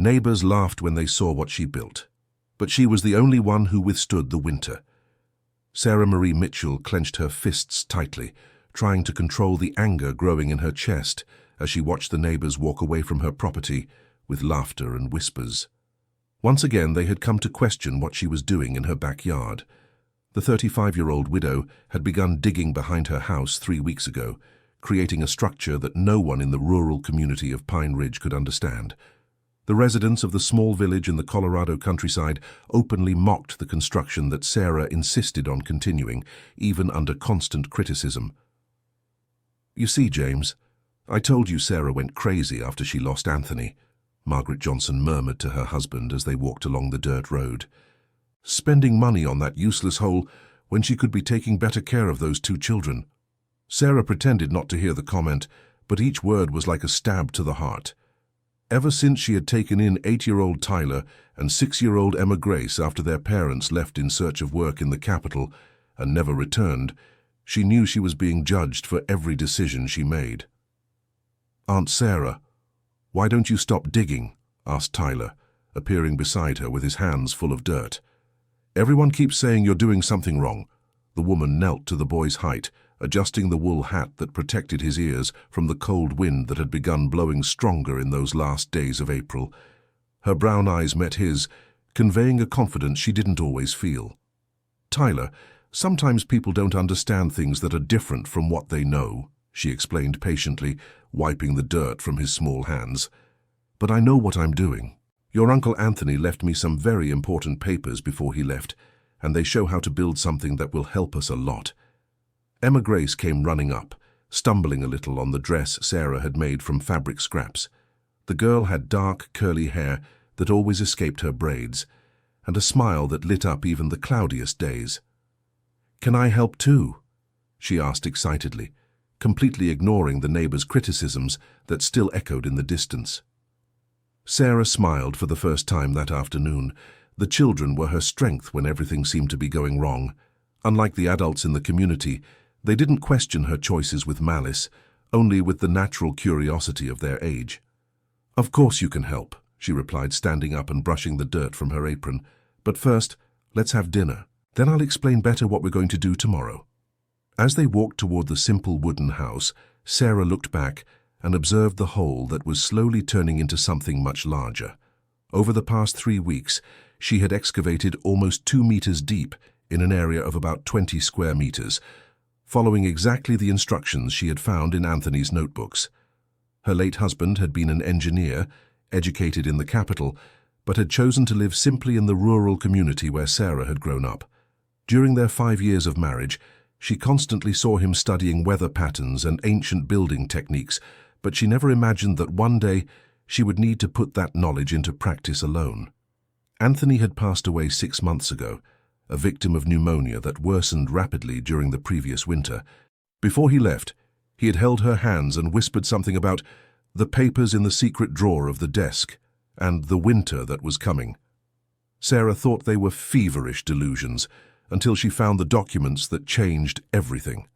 Neighbors laughed when they saw what she built, but she was the only one who withstood the winter. Sarah Marie Mitchell clenched her fists tightly, trying to control the anger growing in her chest as she watched the neighbors walk away from her property with laughter and whispers. Once again, they had come to question what she was doing in her backyard. The 35-year-old widow had begun digging behind her house 3 weeks ago, creating a structure that no one in the rural community of Pine Ridge could understand. The residents of the small village in the Colorado countryside openly mocked the construction that Sarah insisted on continuing, even under constant criticism. "You see, James, I told you Sarah went crazy after she lost Anthony," Margaret Johnson murmured to her husband as they walked along the dirt road. "Spending money on that useless hole when she could be taking better care of those 2 children." Sarah pretended not to hear the comment, but each word was like a stab to the heart. Ever since she had taken in 8-year-old Tyler and 6-year-old Emma Grace after their parents left in search of work in the capital and never returned, she knew she was being judged for every decision she made. "Aunt Sarah, why don't you stop digging?" asked Tyler, appearing beside her with his hands full of dirt. "Everyone keeps saying you're doing something wrong." The woman knelt to the boy's height, adjusting the wool hat that protected his ears from the cold wind that had begun blowing stronger in those last days of April. Her brown eyes met his, conveying a confidence she didn't always feel. "Tyler, sometimes people don't understand things that are different from what they know," she explained patiently, wiping the dirt from his small hands. "But I know what I'm doing. Your Uncle Anthony left me some very important papers before he left, and they show how to build something that will help us a lot." Emma Grace came running up, stumbling a little on the dress Sarah had made from fabric scraps. The girl had dark, curly hair that always escaped her braids, and a smile that lit up even the cloudiest days. "Can I help too?" she asked excitedly, completely ignoring the neighbors' criticisms that still echoed in the distance. Sarah smiled for the first time that afternoon. The children were her strength when everything seemed to be going wrong. Unlike the adults in the community, they didn't question her choices with malice, only with the natural curiosity of their age. "Of course you can help," she replied, standing up and brushing the dirt from her apron. "But first, let's have dinner. Then I'll explain better what we're going to do tomorrow." As they walked toward the simple wooden house, Sarah looked back and observed the hole that was slowly turning into something much larger. Over the past 3 weeks, she had excavated almost 2 meters deep in an area of about 20 square meters, following exactly the instructions she had found in Anthony's notebooks. Her late husband had been an engineer, educated in the capital, but had chosen to live simply in the rural community where Sarah had grown up. During their 5 years of marriage, she constantly saw him studying weather patterns and ancient building techniques, but she never imagined that one day she would need to put that knowledge into practice alone. Anthony had passed away 6 months ago, a victim of pneumonia that worsened rapidly during the previous winter. Before he left, he had held her hands and whispered something about the papers in the secret drawer of the desk and the winter that was coming. Sarah thought they were feverish delusions until she found the documents that changed everything.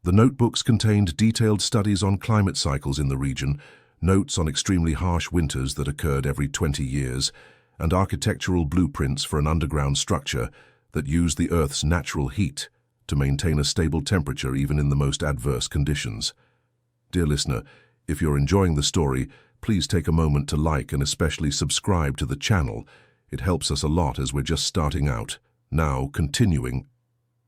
The notebooks contained detailed studies on climate cycles in the region, notes on extremely harsh winters that occurred every 20 years, and architectural blueprints for an underground structure that used the Earth's natural heat to maintain a stable temperature even in the most adverse conditions. Dear listener, if you're enjoying the story, please take a moment to like and especially subscribe to the channel. It helps us a lot as we're just starting out. Now, continuing.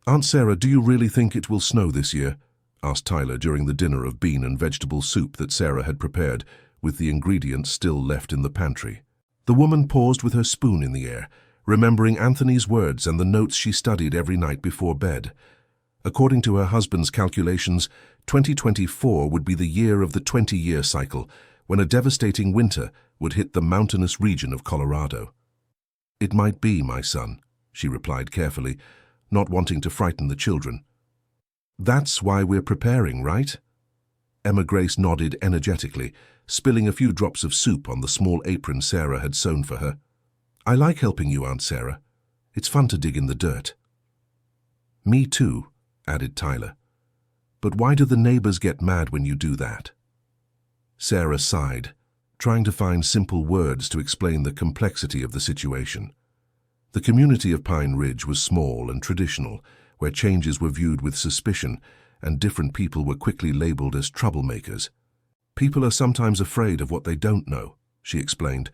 "Aunt Sarah, do you really think it will snow this year?" asked Tyler during the dinner of bean and vegetable soup that Sarah had prepared, with the ingredients still left in the pantry. The woman paused with her spoon in the air, remembering Anthony's words and the notes she studied every night before bed. According to her husband's calculations, 2024 would be the year of the 20-year cycle, when a devastating winter would hit the mountainous region of Colorado. "It might be, my son," she replied carefully, not wanting to frighten the children. "That's why we're preparing, right?" Emma Grace nodded energetically, spilling a few drops of soup on the small apron Sarah had sewn for her. "I like helping you, Aunt Sarah. It's fun to dig in the dirt." "Me too," added Tyler. "But why do the neighbors get mad when you do that?" Sarah sighed, trying to find simple words to explain the complexity of the situation. The community of Pine Ridge was small and traditional, where changes were viewed with suspicion and different people were quickly labeled as troublemakers. People are sometimes afraid of what they don't know, she explained,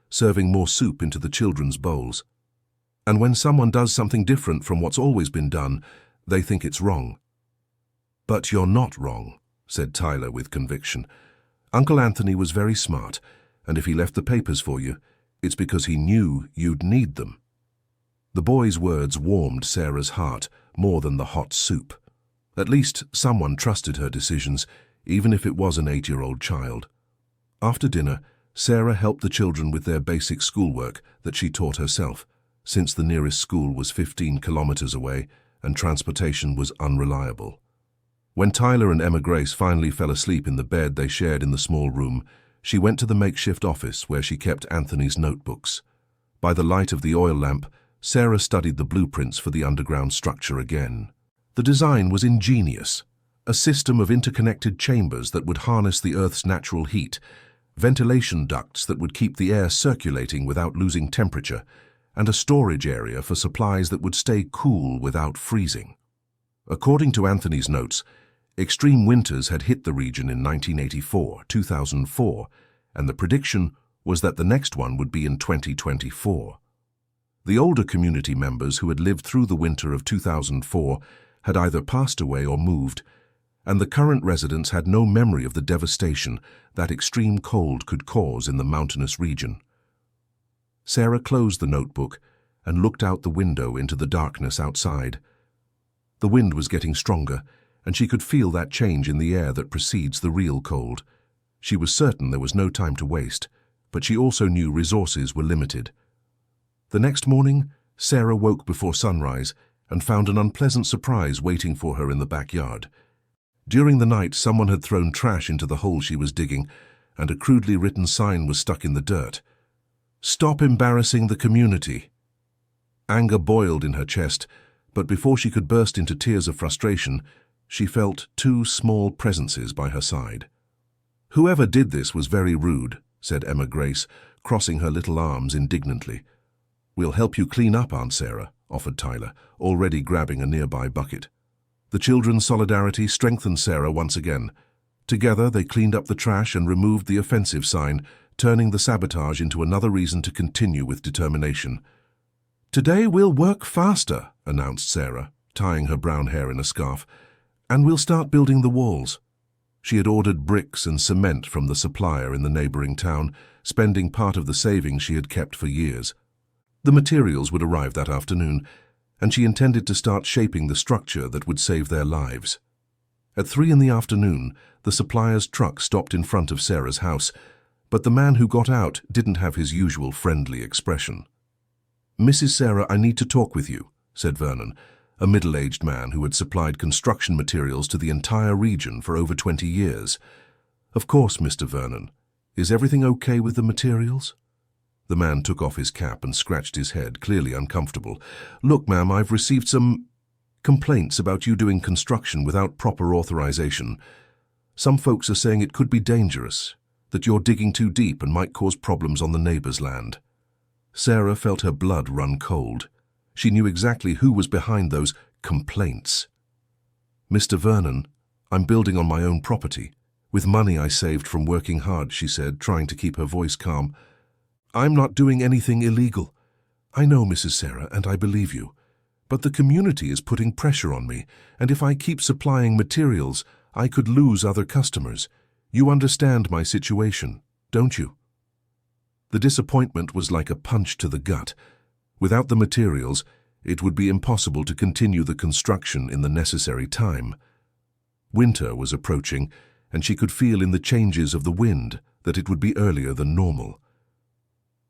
serving more soup into the children's bowls. And when someone does something different from what's always been done, they think it's wrong. But you're not wrong, said Tyler with conviction. Uncle Anthony was very smart, and if he left the papers for you, it's because he knew you'd need them. The boy's words warmed Sarah's heart more than the hot soup. At least someone trusted her decisions, even if it was an 8-year-old child. After dinner, Sarah helped the children with their basic schoolwork that she taught herself, since the nearest school was 15 kilometers away and transportation was unreliable. When Tyler and Emma Grace finally fell asleep in the bed they shared in the small room, she went to the makeshift office where she kept Anthony's notebooks. By the light of the oil lamp, Sarah studied the blueprints for the underground structure again. The design was ingenious, a system of interconnected chambers that would harness the Earth's natural heat, ventilation ducts that would keep the air circulating without losing temperature, and a storage area for supplies that would stay cool without freezing. According to Anthony's notes, extreme winters had hit the region in 1984, 2004, and the prediction was that the next one would be in 2024. The older community members who had lived through the winter of 2004 had either passed away or moved, and the current residents had no memory of the devastation that extreme cold could cause in the mountainous region. Sarah closed the notebook and looked out the window into the darkness outside. The wind was getting stronger, and she could feel that change in the air that precedes the real cold. She was certain there was no time to waste, but she also knew resources were limited. The next morning, Sarah woke before sunrise and found an unpleasant surprise waiting for her in the backyard. During the night, someone had thrown trash into the hole she was digging, and a crudely written sign was stuck in the dirt. "Stop embarrassing the community." Anger boiled in her chest, but before she could burst into tears of frustration, she felt 2 small presences by her side. "Whoever did this was very rude," said Emma Grace, crossing her little arms indignantly. "We'll help you clean up, Aunt Sarah," offered Tyler, already grabbing a nearby bucket. The children's solidarity strengthened Sarah once again. Together, they cleaned up the trash and removed the offensive sign, turning the sabotage into another reason to continue with determination. "Today we'll work faster," announced Sarah, tying her brown hair in a scarf, "and we'll start building the walls." She had ordered bricks and cement from the supplier in the neighboring town, spending part of the savings she had kept for years. The materials would arrive that afternoon, and she intended to start shaping the structure that would save their lives. At 3 in the afternoon, the supplier's truck stopped in front of Sarah's house, but the man who got out didn't have his usual friendly expression. "Mrs. Sarah, I need to talk with you," said Vernon, a middle-aged man who had supplied construction materials to the entire region for over 20 years. "Of course, Mr. Vernon. Is everything okay with the materials?" The man took off his cap and scratched his head, clearly uncomfortable. "Look, ma'am, I've received some complaints about you doing construction without proper authorization. Some folks are saying it could be dangerous, that you're digging too deep and might cause problems on the neighbor's land." Sarah felt her blood run cold. She knew exactly who was behind those complaints. "Mr. Vernon, I'm building on my own property, with money I saved from working hard," she said, trying to keep her voice calm. "I'm not doing anything illegal. I know, Mrs. Sarah, and I believe you. But the community is putting pressure on me, and if I keep supplying materials, I could lose other customers. You understand my situation, don't you?" The disappointment was like a punch to the gut. Without the materials, it would be impossible to continue the construction in the necessary time. Winter was approaching, and she could feel in the changes of the wind that it would be earlier than normal.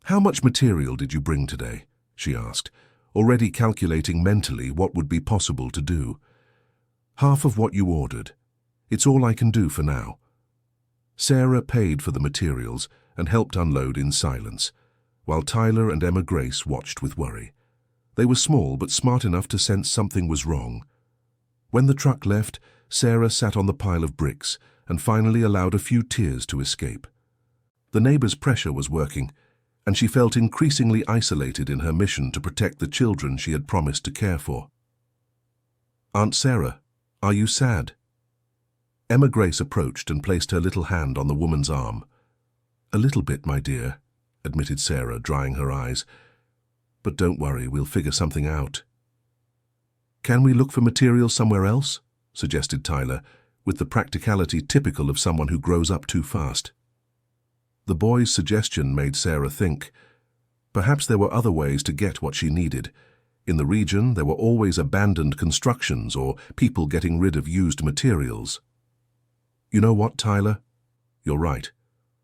"How much material did you bring today?" she asked, already calculating mentally what would be possible to do. "Half of what you ordered. It's all I can do for now." Sarah paid for the materials and helped unload in silence, while Tyler and Emma Grace watched with worry. They were small but smart enough to sense something was wrong. When the truck left, Sarah sat on the pile of bricks and finally allowed a few tears to escape. The neighbor's pressure was working, and she felt increasingly isolated in her mission to protect the children she had promised to care for. "Aunt Sarah, are you sad?" Emma Grace approached and placed her little hand on the woman's arm. "A little bit, my dear," admitted Sarah, drying her eyes. "But don't worry, we'll figure something out." "Can we look for materials somewhere else?" suggested Tyler, with the practicality typical of someone who grows up too fast. The boy's suggestion made Sarah think. Perhaps there were other ways to get what she needed. In the region, there were always abandoned constructions or people getting rid of used materials. "You know what, Tyler? You're right.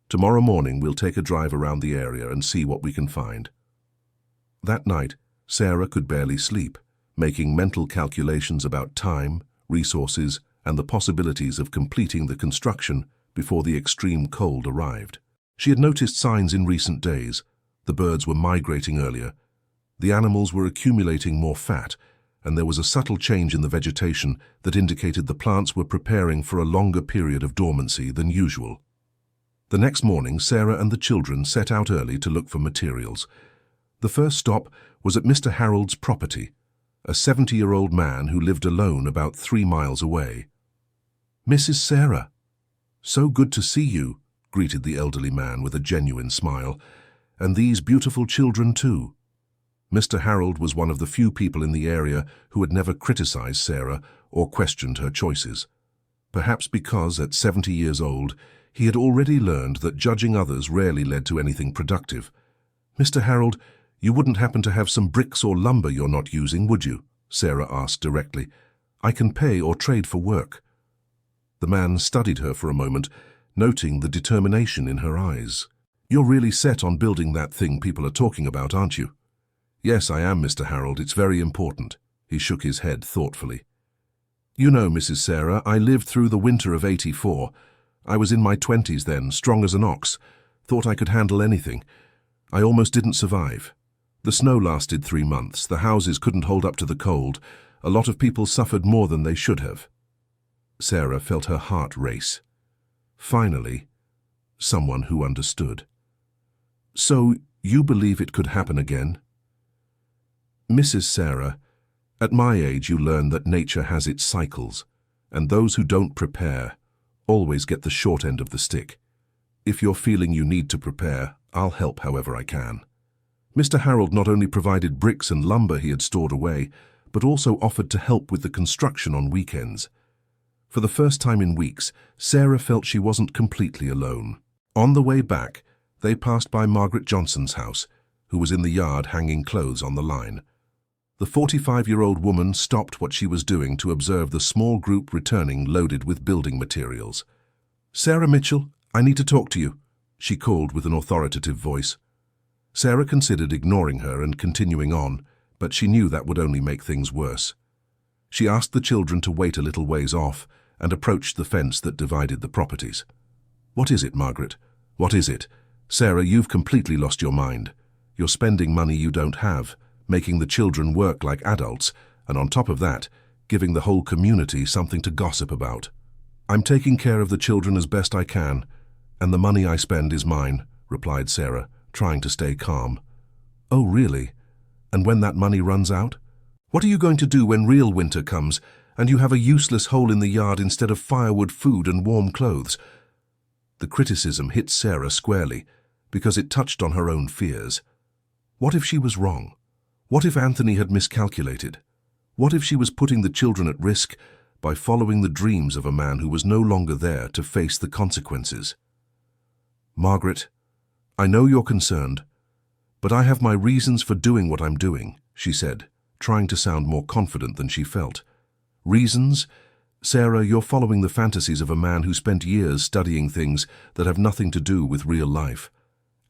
Tomorrow morning we'll take a drive around the area and see what we can find." That night, Sarah could barely sleep, making mental calculations about time, resources, and the possibilities of completing the construction before the extreme cold arrived. She had noticed signs in recent days. The birds were migrating earlier. The animals were accumulating more fat, and there was a subtle change in the vegetation that indicated the plants were preparing for a longer period of dormancy than usual. The next morning, Sarah and the children set out early to look for materials. The first stop was at Mr. Harold's property, a 70-year-old man who lived alone about 3 miles away. "Mrs. Sarah, so good to see you," greeted the elderly man with a genuine smile. "And these beautiful children too." Mr. Harold was one of the few people in the area who had never criticized Sarah or questioned her choices. Perhaps because, at 70 years old, he had already learned that judging others rarely led to anything productive. "Mr. Harold, you wouldn't happen to have some bricks or lumber you're not using, would you?" Sarah asked directly. "I can pay or trade for work." The man studied her for a moment, noting the determination in her eyes. "You're really set on building that thing people are talking about, aren't you?" "Yes, I am, Mr. Harold. It's very important." He shook his head thoughtfully. "You know, Mrs. Sarah, I lived through the winter of '84. I was in my 20s then, strong as an ox. Thought I could handle anything. I almost didn't survive. The snow lasted 3 months. The houses couldn't hold up to the cold. A lot of people suffered more than they should have." Sarah felt her heart race. Finally, someone who understood. "So, you believe it could happen again?" "Mrs. Sarah, at my age you learn that nature has its cycles, and those who don't prepare always get the short end of the stick. If you're feeling you need to prepare, I'll help however I can." Mr. Harold not only provided bricks and lumber he had stored away, but also offered to help with the construction on weekends. For the first time in weeks, Sarah felt she wasn't completely alone. On the way back, they passed by Margaret Johnson's house, who was in the yard hanging clothes on the line. The 45-year-old woman stopped what she was doing to observe the small group returning loaded with building materials. "Sarah Mitchell, I need to talk to you," she called with an authoritative voice. Sarah considered ignoring her and continuing on, but she knew that would only make things worse. She asked the children to wait a little ways off and approached the fence that divided the properties. "What is it, Margaret? What is it? Sarah, you've completely lost your mind. You're spending money you don't have, making the children work like adults, and on top of that, giving the whole community something to gossip about." "I'm taking care of the children as best I can, and the money I spend is mine," replied Sarah, trying to stay calm. "Oh, really? And when that money runs out? What are you going to do when real winter comes and you have a useless hole in the yard instead of firewood, food, and warm clothes?" The criticism hit Sarah squarely because it touched on her own fears. What if she was wrong? What if Anthony had miscalculated? What if she was putting the children at risk by following the dreams of a man who was no longer there to face the consequences? "Margaret, I know you're concerned, but I have my reasons for doing what I'm doing," she said, trying to sound more confident than she felt. "Reasons? Sarah, you're following the fantasies of a man who spent years studying things that have nothing to do with real life.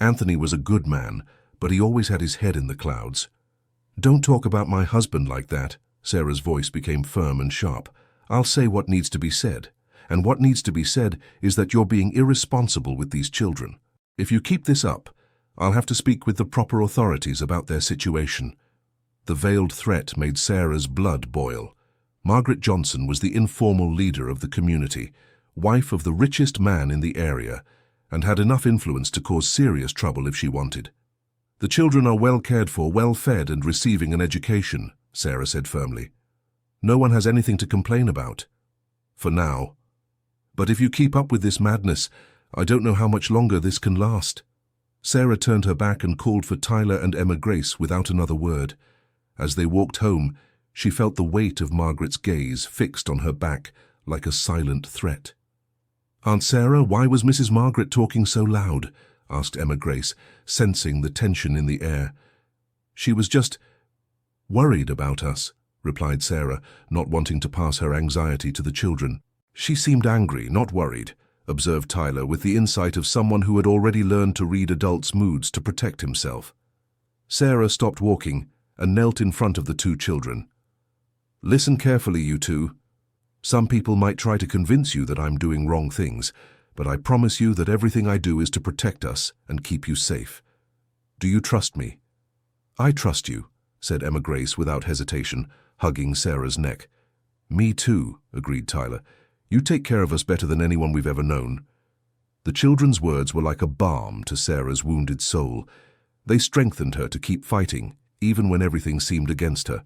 Anthony was a good man, but he always had his head in the clouds." "Don't talk about my husband like that." Sarah's voice became firm and sharp. "I'll say what needs to be said, and what needs to be said is that you're being irresponsible with these children. If you keep this up, I'll have to speak with the proper authorities about their situation." The veiled threat made Sarah's blood boil. Margaret Johnson was the informal leader of the community, wife of the richest man in the area, and had enough influence to cause serious trouble if she wanted. "The children are well cared for, well fed, and receiving an education," Sarah said firmly. "No one has anything to complain about. For now. But if you keep up with this madness, I don't know how much longer this can last." Sarah turned her back and called for Tyler and Emma Grace without another word. As they walked home, she felt the weight of Margaret's gaze fixed on her back like a silent threat. "Aunt Sarah, why was Mrs. Margaret talking so loud?" asked Emma Grace, sensing the tension in the air. "She was just worried about us," replied Sarah, not wanting to pass her anxiety to the children. "She seemed angry, not worried," observed Tyler with the insight of someone who had already learned to read adults' moods to protect himself. Sarah stopped walking and knelt in front of the two children. "Listen carefully, you two. Some people might try to convince you that I'm doing wrong things, but I promise you that everything I do is to protect us and keep you safe. Do you trust me?" "I trust you," said Emma Grace without hesitation, hugging Sarah's neck. "Me too," agreed Tyler. "You take care of us better than anyone we've ever known." The children's words were like a balm to Sarah's wounded soul. They strengthened her to keep fighting, even when everything seemed against her.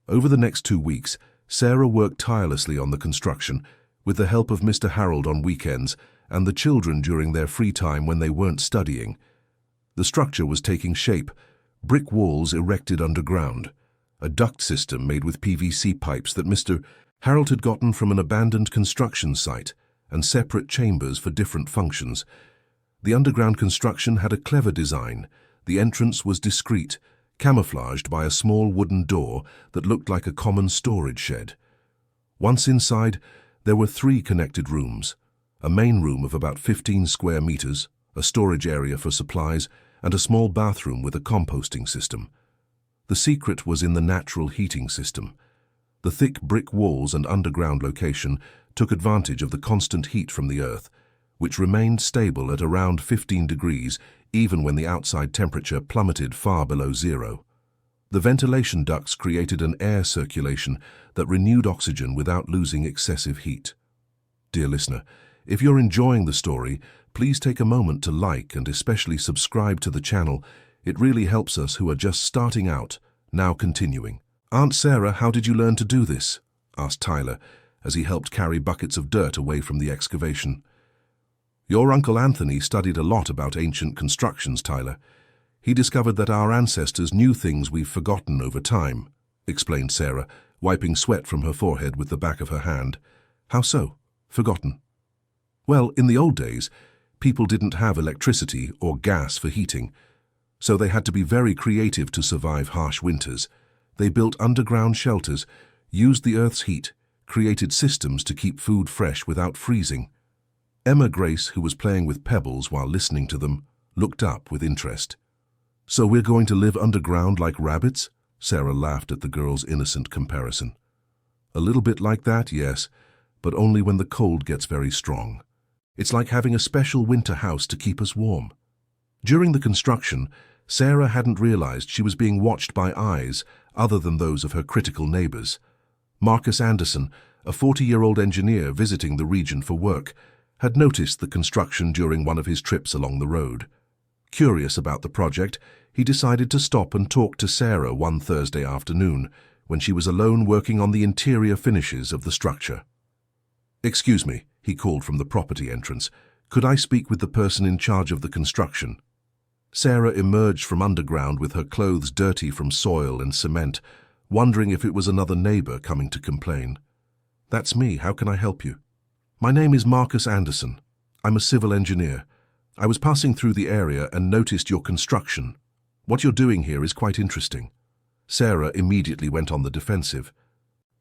Over the next 2 weeks, Sarah worked tirelessly on the construction, with the help of Mr. Harold on weekends and the children during their free time when they weren't studying. The structure was taking shape, brick walls erected underground, a duct system made with PVC pipes that Mr. Harold had gotten from an abandoned construction site, and separate chambers for different functions. The underground construction had a clever design. The entrance was discreet, camouflaged by a small wooden door that looked like a common storage shed. Once inside, there were 3 connected rooms, a main room of about 15 square meters, a storage area for supplies, and a small bathroom with a composting system. The secret was in the natural heating system. The thick brick walls and underground location took advantage of the constant heat from the earth, which remained stable at around 15 degrees even when the outside temperature plummeted far below zero. The ventilation ducts created an air circulation that renewed oxygen without losing excessive heat. Dear listener, if you're enjoying the story, please take a moment to like and especially subscribe to the channel. It really helps us who are just starting out. Now continuing. "Aunt Sarah, how did you learn to do this?" asked Tyler, as he helped carry buckets of dirt away from the excavation. "Your Uncle Anthony studied a lot about ancient constructions, Tyler. He discovered that our ancestors knew things we've forgotten over time," explained Sarah, wiping sweat from her forehead with the back of her hand. "How so? Forgotten?" "Well, in the old days, people didn't have electricity or gas for heating, so they had to be very creative to survive harsh winters. They built underground shelters, used the Earth's heat, created systems to keep food fresh without freezing." Emma Grace, who was playing with pebbles while listening to them, looked up with interest. "So we're going to live underground like rabbits?" Sarah laughed at the girl's innocent comparison. "A little bit like that, yes, but only when the cold gets very strong. It's like having a special winter house to keep us warm." During the construction, Sarah hadn't realized she was being watched by eyes other than those of her critical neighbors. Marcus Anderson, a 40-year-old engineer visiting the region for work, had noticed the construction during one of his trips along the road. Curious about the project, he decided to stop and talk to Sarah one Thursday afternoon, when she was alone working on the interior finishes of the structure. "Excuse me," he called from the property entrance. "Could I speak with the person in charge of the construction?" Sarah emerged from underground with her clothes dirty from soil and cement, wondering if it was another neighbor coming to complain. "That's me. How can I help you?" "My name is Marcus Anderson. I'm a civil engineer. I was passing through the area and noticed your construction. What you're doing here is quite interesting." Sarah immediately went on the defensive.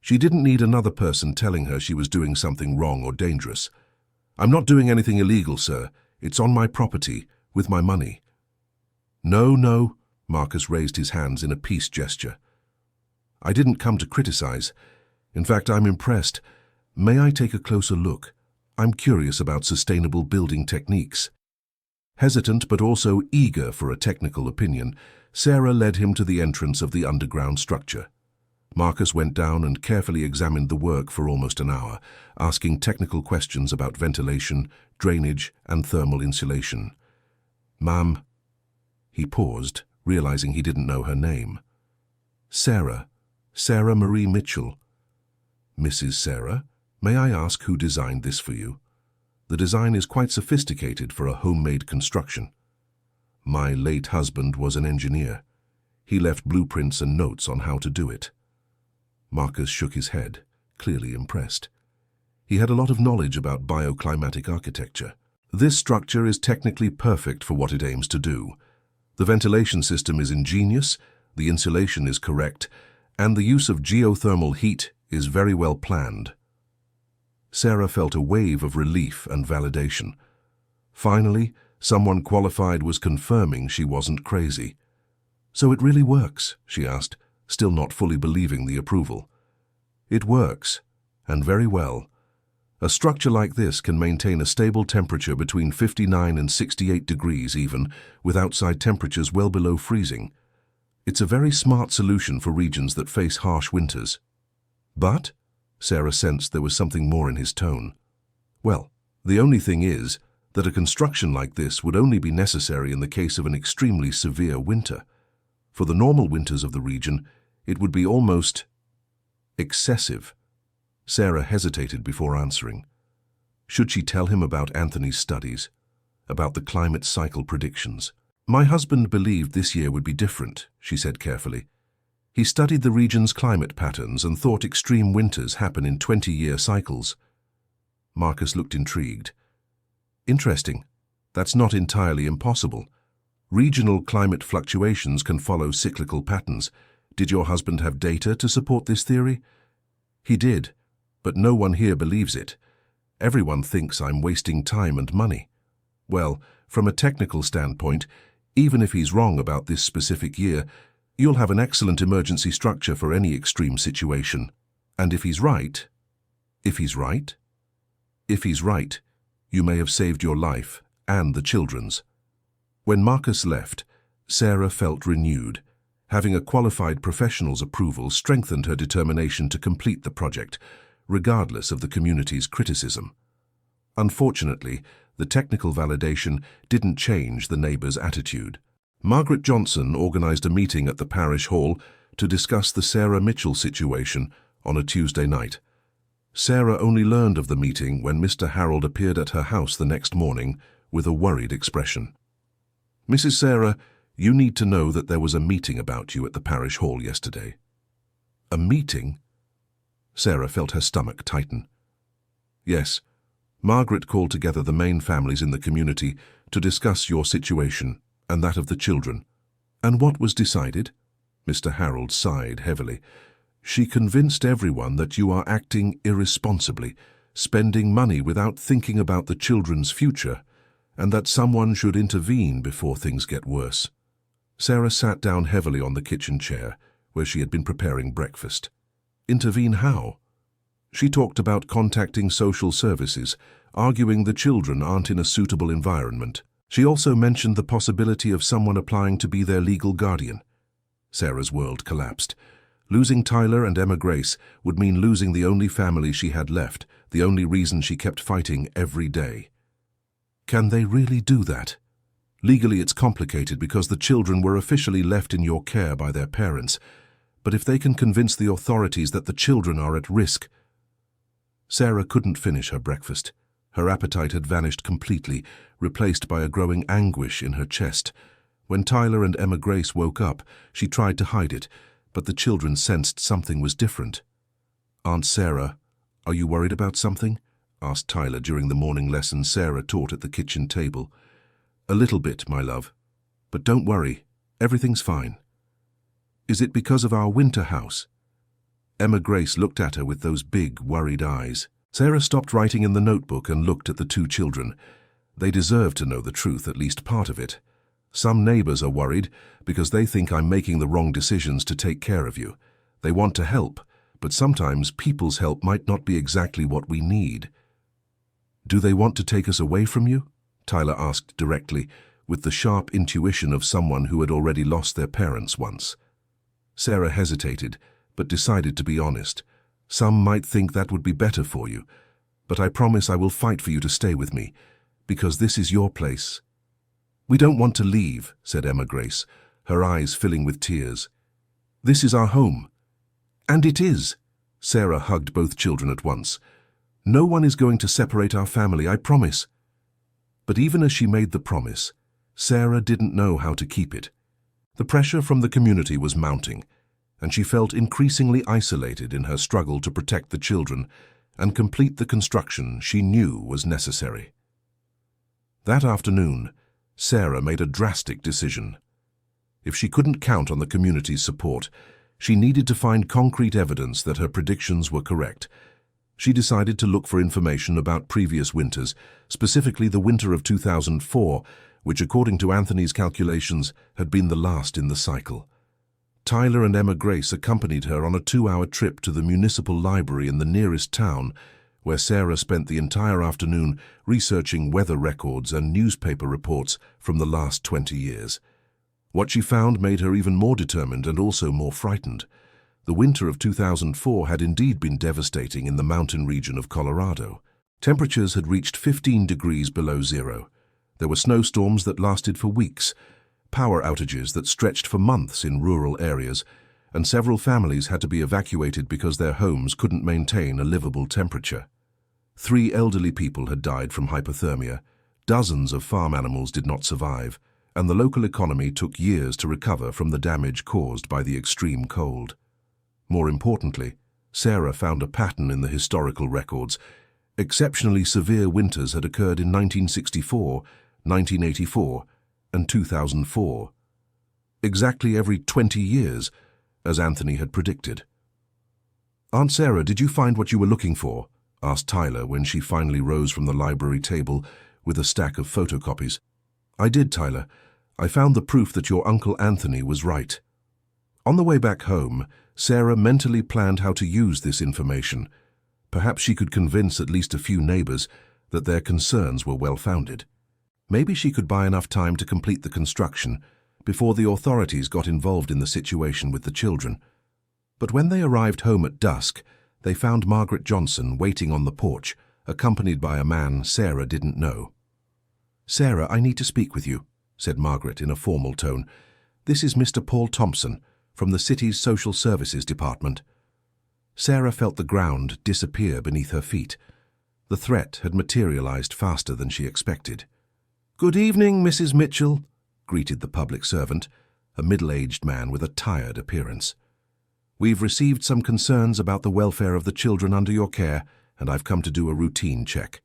She didn't need another person telling her she was doing something wrong or dangerous. "I'm not doing anything illegal, sir. It's on my property, with my money." No, Marcus raised his hands in a peace gesture. "I didn't come to criticize. In fact, I'm impressed. May I take a closer look? I'm curious about sustainable building techniques." Hesitant but also eager for a technical opinion, Sarah led him to the entrance of the underground structure. Marcus went down and carefully examined the work for almost an hour, asking technical questions about ventilation, drainage, and thermal insulation. "Ma'am," he paused, realizing he didn't know her name. "Sarah Marie Mitchell." "Mrs. Sarah, may I ask who designed this for you? The design is quite sophisticated for a homemade construction." "My late husband was an engineer. He left blueprints and notes on how to do it." Marcus shook his head, clearly impressed. He had a lot of knowledge about bioclimatic architecture. "This structure is technically perfect for what it aims to do. The ventilation system is ingenious, the insulation is correct, and the use of geothermal heat is very well planned." Sarah felt a wave of relief and validation. Finally, someone qualified was confirming she wasn't crazy. "So it really works?" she asked, still not fully believing the approval. "It works, and very well. A structure like this can maintain a stable temperature between 59 and 68 degrees even, with outside temperatures well below freezing. It's a very smart solution for regions that face harsh winters." "But?" Sarah sensed there was something more in his tone. "Well, the only thing is that a construction like this would only be necessary in the case of an extremely severe winter. For the normal winters of the region, it would be almost excessive." Sarah hesitated before answering. Should she tell him about Anthony's studies, about the climate cycle predictions? "My husband believed this year would be different," she said carefully. "He studied the region's climate patterns and thought extreme winters happen in 20-year cycles." Marcus looked intrigued. "Interesting. That's not entirely impossible. Regional climate fluctuations can follow cyclical patterns. Did your husband have data to support this theory?" "He did, but no one here believes it. Everyone thinks I'm wasting time and money." "Well, from a technical standpoint, even if he's wrong about this specific year, you'll have an excellent emergency structure for any extreme situation. And if he's right, you may have saved your life and the children's." When Marcus left, Sarah felt renewed. Having a qualified professional's approval strengthened her determination to complete the project, regardless of the community's criticism. Unfortunately, the technical validation didn't change the neighbors' attitude. Margaret Johnson organized a meeting at the parish hall to discuss the Sarah Mitchell situation on a Tuesday night. Sarah only learned of the meeting when Mr. Harold appeared at her house the next morning with a worried expression. "Mrs. Sarah, you need to know that there was a meeting about you at the parish hall yesterday." "A meeting?" Sarah felt her stomach tighten. "Yes. Margaret called together the main families in the community to discuss your situation and that of the children." "And what was decided?" Mr. Harold sighed heavily. "She convinced everyone that you are acting irresponsibly, spending money without thinking about the children's future, and that someone should intervene before things get worse." Sarah sat down heavily on the kitchen chair, where she had been preparing breakfast. "Intervene how?" "She talked about contacting social services, arguing the children aren't in a suitable environment. She also mentioned the possibility of someone applying to be their legal guardian." Sarah's world collapsed. Losing Tyler and Emma Grace would mean losing the only family she had left, the only reason she kept fighting every day. "Can they really do that?" "Legally it's complicated because the children were officially left in your care by their parents. But if they can convince the authorities that the children are at risk—" Sarah couldn't finish her breakfast. Her appetite had vanished completely, replaced by a growing anguish in her chest. When Tyler and Emma Grace woke up, she tried to hide it, but the children sensed something was different. "Aunt Sarah, are you worried about something?" asked Tyler during the morning lesson Sarah taught at the kitchen table. "A little bit, my love. But don't worry, everything's fine." "Is it because of our winter house?" Emma Grace looked at her with those big, worried eyes. Sarah stopped writing in the notebook and looked at the two children. They deserve to know the truth, at least part of it. "Some neighbors are worried because they think I'm making the wrong decisions to take care of you. They want to help, but sometimes people's help might not be exactly what we need." "Do they want to take us away from you?" Tyler asked directly, with the sharp intuition of someone who had already lost their parents once. Sarah hesitated, but decided to be honest. Some might think that would be better for you, but I promise I will fight for you to stay with me, because this is your place. We don't want to leave, said Emma Grace, her eyes filling with tears. This is our home. And it is. Sarah hugged both children at once. No one is going to separate our family, I promise. But even as she made the promise, Sarah didn't know how to keep it. The pressure from the community was mounting, and she felt increasingly isolated in her struggle to protect the children and complete the construction she knew was necessary. That afternoon, Sarah made a drastic decision. If she couldn't count on the community's support, she needed to find concrete evidence that her predictions were correct. She decided to look for information about previous winters, specifically the winter of 2004, which, according to Anthony's calculations, had been the last in the cycle. Tyler and Emma Grace accompanied her on a 2-hour trip to the municipal library in the nearest town, where Sarah spent the entire afternoon researching weather records and newspaper reports from the last 20 years. What she found made her even more determined and also more frightened. The winter of 2004 had indeed been devastating in the mountain region of Colorado. Temperatures had reached 15 degrees below zero. There were snowstorms that lasted for weeks, power outages that stretched for months in rural areas, and several families had to be evacuated because their homes couldn't maintain a livable temperature. 3 elderly people had died from hypothermia, dozens of farm animals did not survive, and the local economy took years to recover from the damage caused by the extreme cold. More importantly, Sarah found a pattern in the historical records. Exceptionally severe winters had occurred in 1964, 1984, and 2004. Exactly every 20 years, as Anthony had predicted. "Aunt Sarah, did you find what you were looking for?" asked Tyler when she finally rose from the library table with a stack of photocopies. "I did, Tyler. I found the proof that your Uncle Anthony was right." On the way back home, Sarah mentally planned how to use this information. Perhaps she could convince at least a few neighbors that their concerns were well-founded. Maybe she could buy enough time to complete the construction before the authorities got involved in the situation with the children. But when they arrived home at dusk, they found Margaret Johnson waiting on the porch, accompanied by a man Sarah didn't know. "Sarah, I need to speak with you," said Margaret in a formal tone. "This is Mr. Paul Thompson from the city's Social Services Department." Sarah felt the ground disappear beneath her feet. The threat had materialized faster than she expected. "Good evening, Mrs. Mitchell," greeted the public servant, a middle-aged man with a tired appearance. "We've received some concerns about the welfare of the children under your care, and I've come to do a routine check."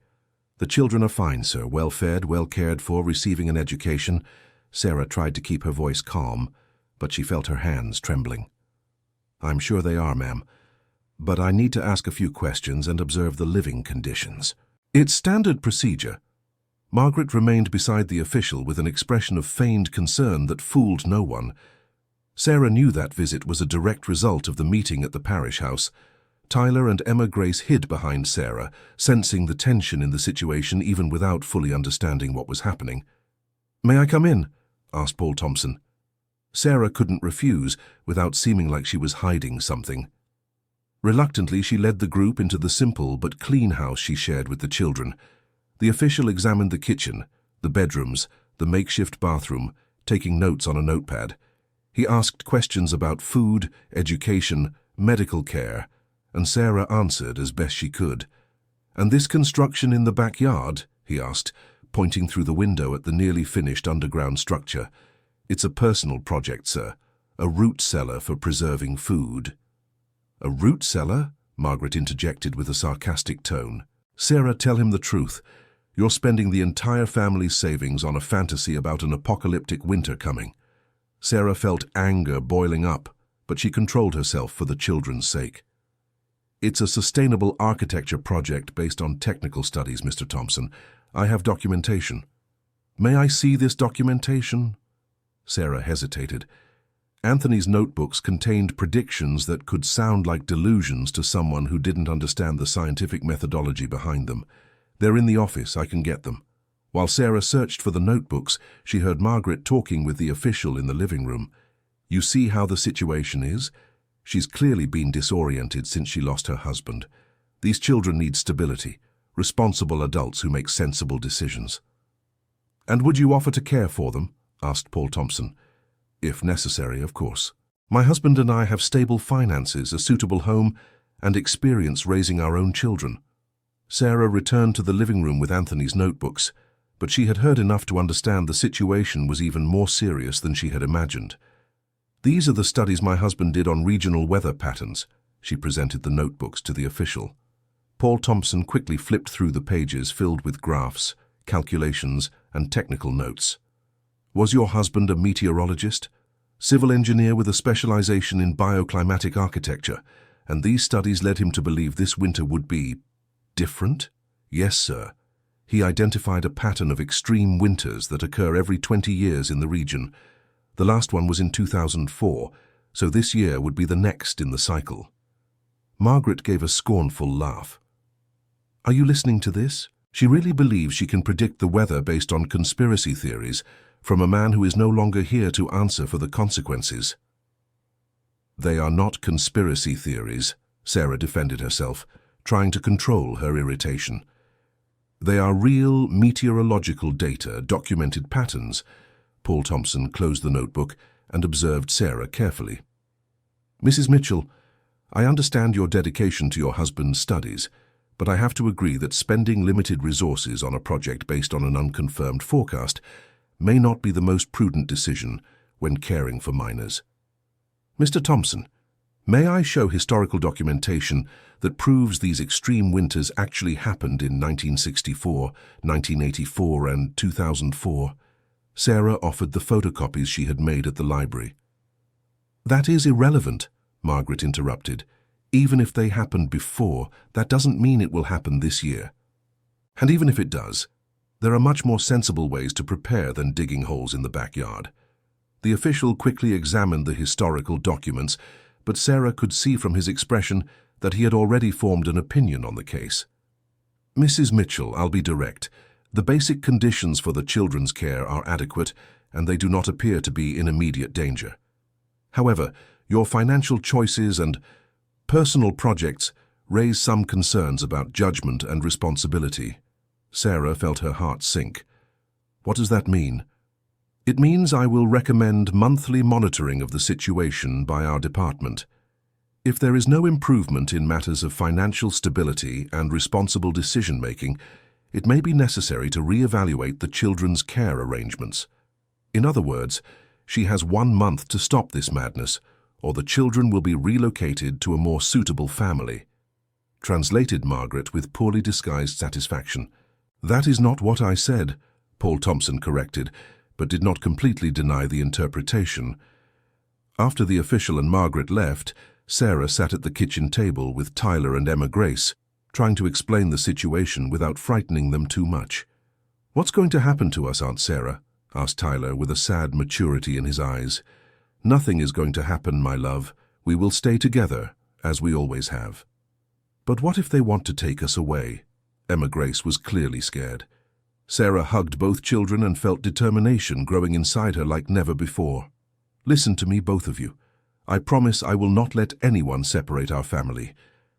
"The children are fine, sir, well-fed, well-cared for, receiving an education." Sarah tried to keep her voice calm, but she felt her hands trembling. "I'm sure they are, ma'am. But I need to ask a few questions and observe the living conditions." "It's standard procedure." Margaret remained beside the official with an expression of feigned concern that fooled no one. Sarah knew that visit was a direct result of the meeting at the parish house. Tyler and Emma Grace hid behind Sarah, sensing the tension in the situation even without fully understanding what was happening. "May I come in?" asked Paul Thompson. Sarah couldn't refuse without seeming like she was hiding something. Reluctantly, she led the group into the simple but clean house she shared with the children. The official examined the kitchen, the bedrooms, the makeshift bathroom, taking notes on a notepad. He asked questions about food, education, medical care, and Sarah answered as best she could. "And this construction in the backyard?" he asked, pointing through the window at the nearly finished underground structure. "It's a personal project, sir. A root cellar for preserving food." "A root cellar?" Margaret interjected with a sarcastic tone. "Sarah, tell him the truth. You're spending the entire family's savings on a fantasy about an apocalyptic winter coming." Sarah felt anger boiling up, but she controlled herself for the children's sake. "It's a sustainable architecture project based on technical studies, Mr. Thompson. I have documentation." "May I see this documentation?" Sarah hesitated. Anthony's notebooks contained predictions that could sound like delusions to someone who didn't understand the scientific methodology behind them. "They're in the office, I can get them." While Sarah searched for the notebooks, she heard Margaret talking with the official in the living room. "You see how the situation is? She's clearly been disoriented since she lost her husband. These children need stability, responsible adults who make sensible decisions. "And would you offer to care for them?" asked Paul Thompson. "If necessary, of course. My husband and I have stable finances, a suitable home, and experience raising our own children." Sarah returned to the living room with Anthony's notebooks, but she had heard enough to understand the situation was even more serious than she had imagined. "These are the studies my husband did on regional weather patterns." She presented the notebooks to the official. Paul Thompson quickly flipped through the pages filled with graphs, calculations, and technical notes. "Was your husband a meteorologist? Civil engineer with a specialization in bioclimatic architecture, and these studies led him to believe this winter would be different?" "Yes, sir. He identified a pattern of extreme winters that occur every 20 years in the region. The last one was in 2004, so this year would be the next in the cycle." Margaret gave a scornful laugh. "Are you listening to this? She really believes she can predict the weather based on conspiracy theories from a man who is no longer here to answer for the consequences." "They are not conspiracy theories," Sarah defended herself, trying to control her irritation. "They are real meteorological data, documented patterns." Paul Thompson closed the notebook and observed Sarah carefully. "Mrs. Mitchell, I understand your dedication to your husband's studies, but I have to agree that spending limited resources on a project based on an unconfirmed forecast may not be the most prudent decision when caring for minors. Mr. Thompson, may I show historical documentation that proves these extreme winters actually happened in 1964, 1984, and 2004? Sarah offered the photocopies she had made at the library. "That is irrelevant," Margaret interrupted. "Even if they happened before, that doesn't mean it will happen this year. And even if it does, there are much more sensible ways to prepare than digging holes in the backyard." The official quickly examined the historical documents, but Sarah could see from his expression that he had already formed an opinion on the case. "Mrs. Mitchell, I'll be direct. The basic conditions for the children's care are adequate, and they do not appear to be in immediate danger. However, your financial choices and personal projects raise some concerns about judgment and responsibility." Sarah felt her heart sink. "What does that mean?" "It means I will recommend monthly monitoring of the situation by our department. If there is no improvement in matters of financial stability and responsible decision-making, it may be necessary to re-evaluate the children's care arrangements. In other words, she has 1 month to stop this madness, or the children will be relocated to a more suitable family." Translated Margaret with poorly disguised satisfaction. "That is not what I said," Paul Thompson corrected, but did not completely deny the interpretation. After the official and Margaret left, Sarah sat at the kitchen table with Tyler and Emma Grace, trying to explain the situation without frightening them too much. "What's going to happen to us, Aunt Sarah?" asked Tyler with a sad maturity in his eyes. "Nothing is going to happen, my love. We will stay together, as we always have." "But what if they want to take us away?" Emma Grace was clearly scared. Sarah hugged both children and felt determination growing inside her like never before. "Listen to me, both of you. I promise I will not let anyone separate our family,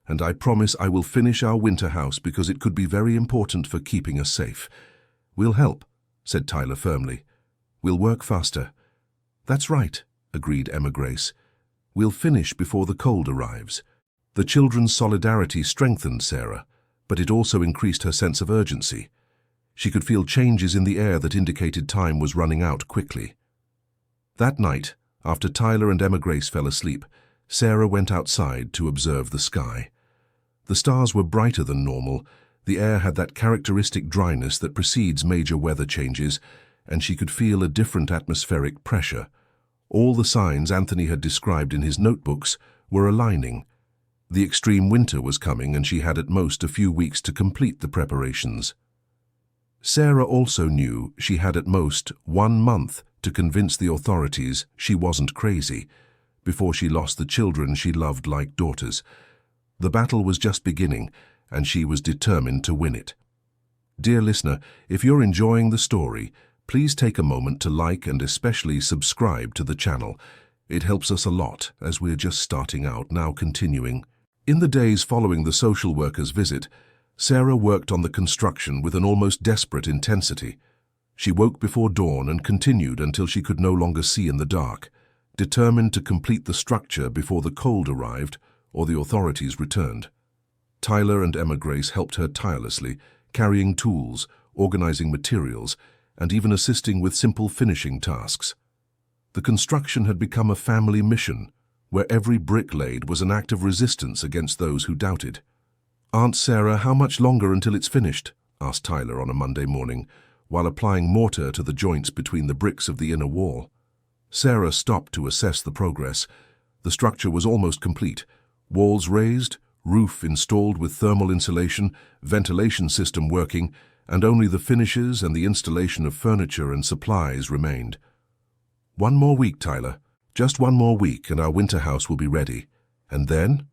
and I promise I will finish our winter house because it could be very important for keeping us safe. We'll help," said Tyler firmly. "We'll work faster." "That's right," agreed Emma Grace. "We'll finish before the cold arrives." The children's solidarity strengthened Sarah, but it also increased her sense of urgency. She could feel changes in the air that indicated time was running out quickly. That night, after Tyler and Emma Grace fell asleep, Sarah went outside to observe the sky. The stars were brighter than normal, the air had that characteristic dryness that precedes major weather changes, and she could feel a different atmospheric pressure. All the signs Anthony had described in his notebooks were aligning. The extreme winter was coming, and she had at most a few weeks to complete the preparations. Sarah also knew she had at most 1 month to convince the authorities she wasn't crazy, before she lost the children she loved like daughters. The battle was just beginning, and she was determined to win it. Dear listener, if you're enjoying the story, please take a moment to like and especially subscribe to the channel. It helps us a lot, as we're just starting out, now continuing. In the days following the social worker's visit, Sarah worked on the construction with an almost desperate intensity. She woke before dawn and continued until she could no longer see in the dark, determined to complete the structure before the cold arrived or the authorities returned. Tyler and Emma Grace helped her tirelessly, carrying tools, organizing materials, and even assisting with simple finishing tasks. The construction had become a family mission, where every brick laid was an act of resistance against those who doubted. "Aunt Sarah, how much longer until it's finished?" asked Tyler on a Monday morning, while applying mortar to the joints between the bricks of the inner wall. Sarah stopped to assess the progress. The structure was almost complete. Walls raised, roof installed with thermal insulation, ventilation system working, and only the finishes and the installation of furniture and supplies remained. "One more week, Tyler. Just one more week, and our winter house will be ready. And then?"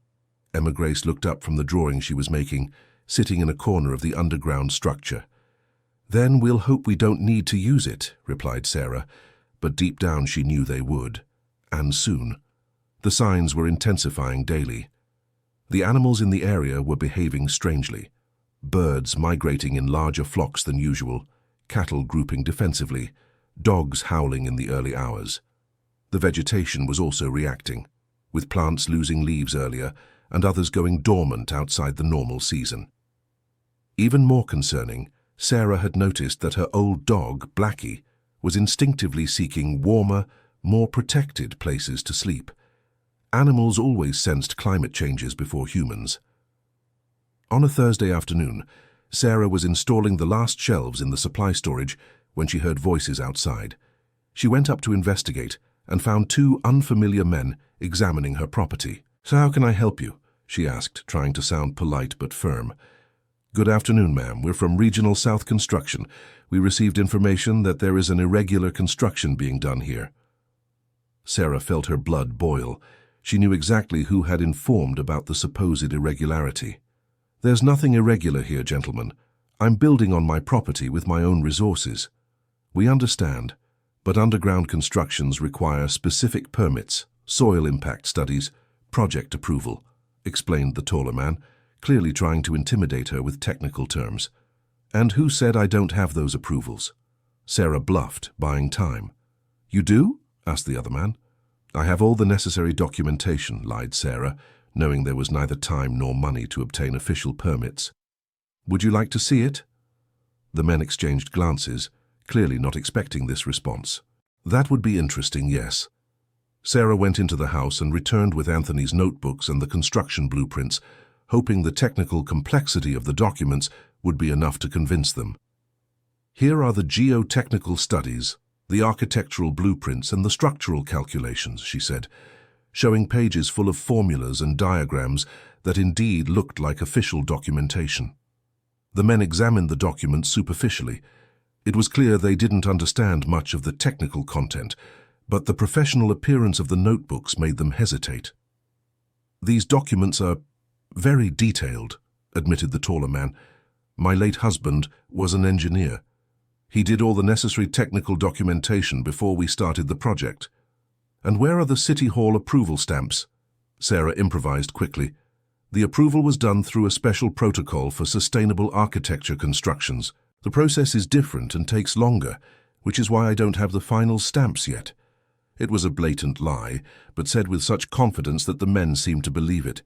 Emma Grace looked up from the drawing she was making, sitting in a corner of the underground structure. "Then we'll hope we don't need to use it," replied Sarah, but deep down she knew they would. And soon. The signs were intensifying daily. The animals in the area were behaving strangely. Birds migrating in larger flocks than usual, cattle grouping defensively, dogs howling in the early hours. The vegetation was also reacting, with plants losing leaves earlier and others going dormant outside the normal season. Even more concerning, Sarah had noticed that her old dog, Blackie, was instinctively seeking warmer, more protected places to sleep. Animals always sensed climate changes before humans. On a Thursday afternoon, Sarah was installing the last shelves in the supply storage when she heard voices outside. She went up to investigate and found two unfamiliar men examining her property. "So how can I help you?" she asked, trying to sound polite but firm. "Good afternoon, ma'am. We're from Regional South Construction. We received information that there is an irregular construction being done here." Sarah felt her blood boil. She knew exactly who had informed about the supposed irregularity. "There's nothing irregular here, gentlemen. I'm building on my property with my own resources. We understand, but underground constructions require specific permits, soil impact studies, project approval," explained the taller man, clearly trying to intimidate her with technical terms. "And who said I don't have those approvals?" Sarah bluffed, buying time. "You do?" asked the other man. "I have all the necessary documentation," lied Sarah, knowing there was neither time nor money to obtain official permits. "Would you like to see it?" The men exchanged glances, clearly not expecting this response. "That would be interesting, yes." Sarah went into the house and returned with Anthony's notebooks and the construction blueprints, hoping the technical complexity of the documents would be enough to convince them. "Here are the geotechnical studies, the architectural blueprints and the structural calculations," she said, showing pages full of formulas and diagrams that indeed looked like official documentation. The men examined the documents superficially. It was clear they didn't understand much of the technical content, but the professional appearance of the notebooks made them hesitate. "These documents are very detailed," admitted the taller man. "My late husband was an engineer. He did all the necessary technical documentation before we started the project." "And where are the City Hall approval stamps?" Sarah improvised quickly. "The approval was done through a special protocol for sustainable architecture constructions. The process is different and takes longer, which is why I don't have the final stamps yet." It was a blatant lie, but said with such confidence that the men seemed to believe it.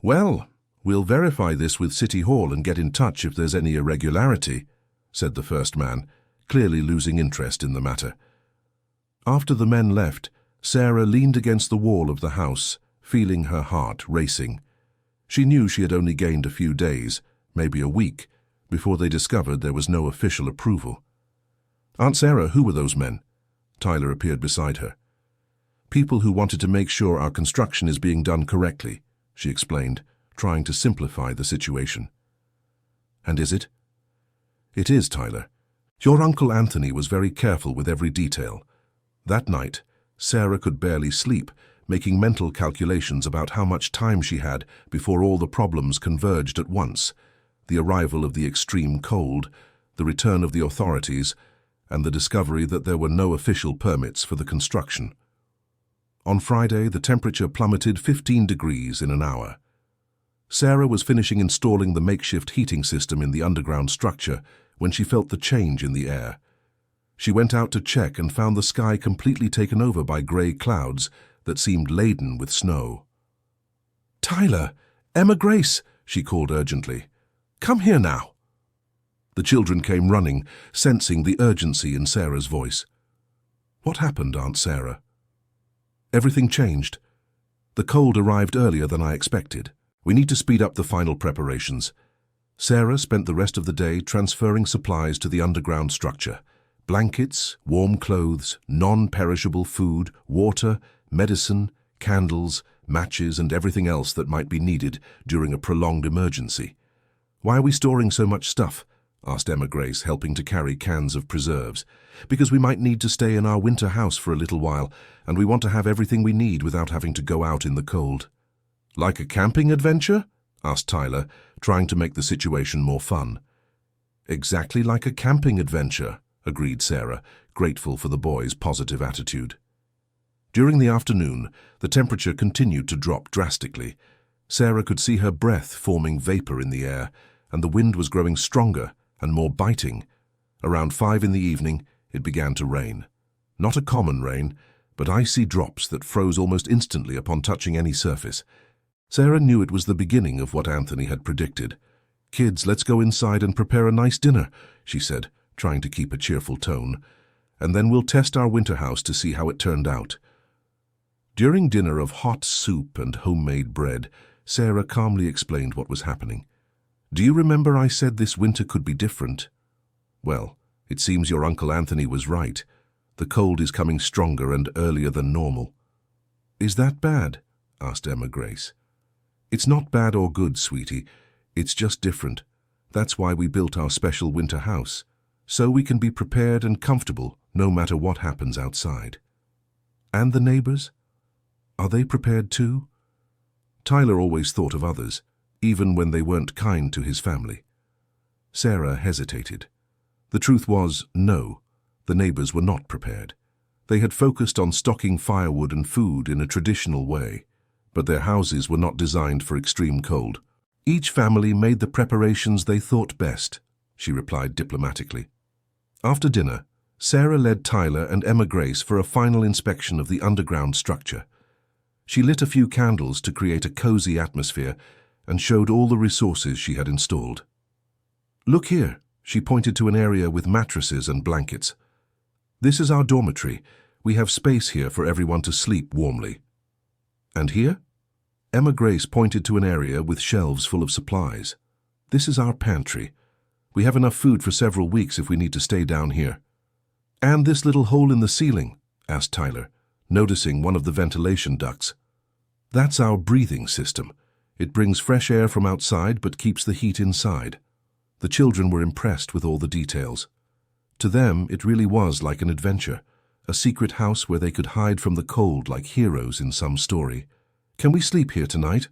"Well, we'll verify this with City Hall and get in touch if there's any irregularity," said the first man, clearly losing interest in the matter. After the men left, Sarah leaned against the wall of the house, feeling her heart racing. She knew she had only gained a few days, maybe a week, before they discovered there was no official approval. "Aunt Sarah, who were those men?" Tyler appeared beside her. "People who wanted to make sure our construction is being done correctly," she explained, trying to simplify the situation. "And is it?" "It is, Tyler. Your Uncle Anthony was very careful with every detail." That night, Sarah could barely sleep, making mental calculations about how much time she had before all the problems converged at once: the arrival of the extreme cold, the return of the authorities, and the discovery that there were no official permits for the construction. On Friday, the temperature plummeted 15 degrees in an hour. Sarah was finishing installing the makeshift heating system in the underground structure when she felt the change in the air. She went out to check and found the sky completely taken over by grey clouds that seemed laden with snow. "Tyler! Emma Grace!" she called urgently. "Come here now." The children came running, sensing the urgency in Sarah's voice. "What happened, Aunt Sarah?" "Everything changed. The cold arrived earlier than I expected. We need to speed up the final preparations." Sarah spent the rest of the day transferring supplies to the underground structure. Blankets, warm clothes, non-perishable food, water, medicine, candles, matches, and everything else that might be needed during a prolonged emergency. "Why are we storing so much stuff?" asked Emma Grace, helping to carry cans of preserves. "Because we might need to stay in our winter house for a little while, and we want to have everything we need without having to go out in the cold." "Like a camping adventure?" asked Tyler, trying to make the situation more fun. "Exactly like a camping adventure," agreed Sarah, grateful for the boys' positive attitude. During the afternoon, the temperature continued to drop drastically. Sarah could see her breath forming vapor in the air, and the wind was growing stronger and more biting. Around 5 in the evening, it began to rain. Not a common rain, but icy drops that froze almost instantly upon touching any surface. Sarah knew it was the beginning of what Anthony had predicted. "Kids, let's go inside and prepare a nice dinner," she said, trying to keep a cheerful tone. "And then we'll test our winter house to see how it turned out." During dinner of hot soup and homemade bread, Sarah calmly explained what was happening. "Do you remember I said this winter could be different? Well, it seems your Uncle Anthony was right. The cold is coming stronger and earlier than normal." "Is that bad?" asked Emma Grace. "It's not bad or good, sweetie. It's just different. That's why we built our special winter house, so we can be prepared and comfortable no matter what happens outside." "And the neighbors? Are they prepared too?" Tyler always thought of others, even when they weren't kind to his family. Sarah hesitated. The truth was, no, the neighbors were not prepared. They had focused on stocking firewood and food in a traditional way, but their houses were not designed for extreme cold. "Each family made the preparations they thought best," she replied diplomatically. After dinner, Sarah led Tyler and Emma Grace for a final inspection of the underground structure. She lit a few candles to create a cozy atmosphere and showed all the resources she had installed. "Look here," she pointed to an area with mattresses and blankets. "This is our dormitory. We have space here for everyone to sleep warmly." "And here?" Emma Grace pointed to an area with shelves full of supplies. "This is our pantry. We have enough food for several weeks if we need to stay down here." "And this little hole in the ceiling?" asked Tyler, noticing one of the ventilation ducts. "That's our breathing system. It brings fresh air from outside but keeps the heat inside." The children were impressed with all the details. To them, it really was like an adventure, a secret house where they could hide from the cold like heroes in some story. "Can we sleep here tonight?"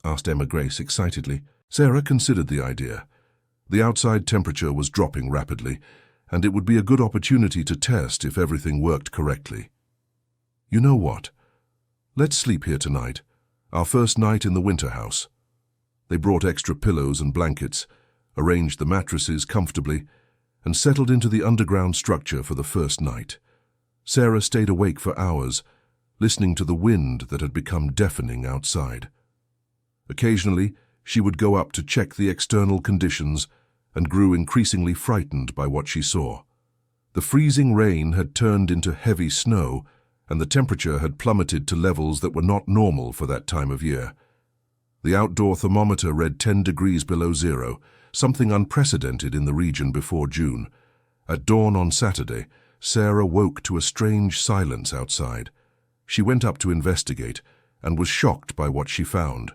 asked Emma Grace excitedly. Sarah considered the idea. The outside temperature was dropping rapidly, and it would be a good opportunity to test if everything worked correctly. "You know what? Let's sleep here tonight, our first night in the winter house." They brought extra pillows and blankets, arranged the mattresses comfortably, and settled into the underground structure for the first night. Sarah stayed awake for hours, listening to the wind that had become deafening outside. Occasionally, she would go up to check the external conditions and grew increasingly frightened by what she saw. The freezing rain had turned into heavy snow, and the temperature had plummeted to levels that were not normal for that time of year. The outdoor thermometer read 10 degrees below zero, something unprecedented in the region before June. At dawn on Saturday, Sarah woke to a strange silence outside. She went up to investigate and was shocked by what she found.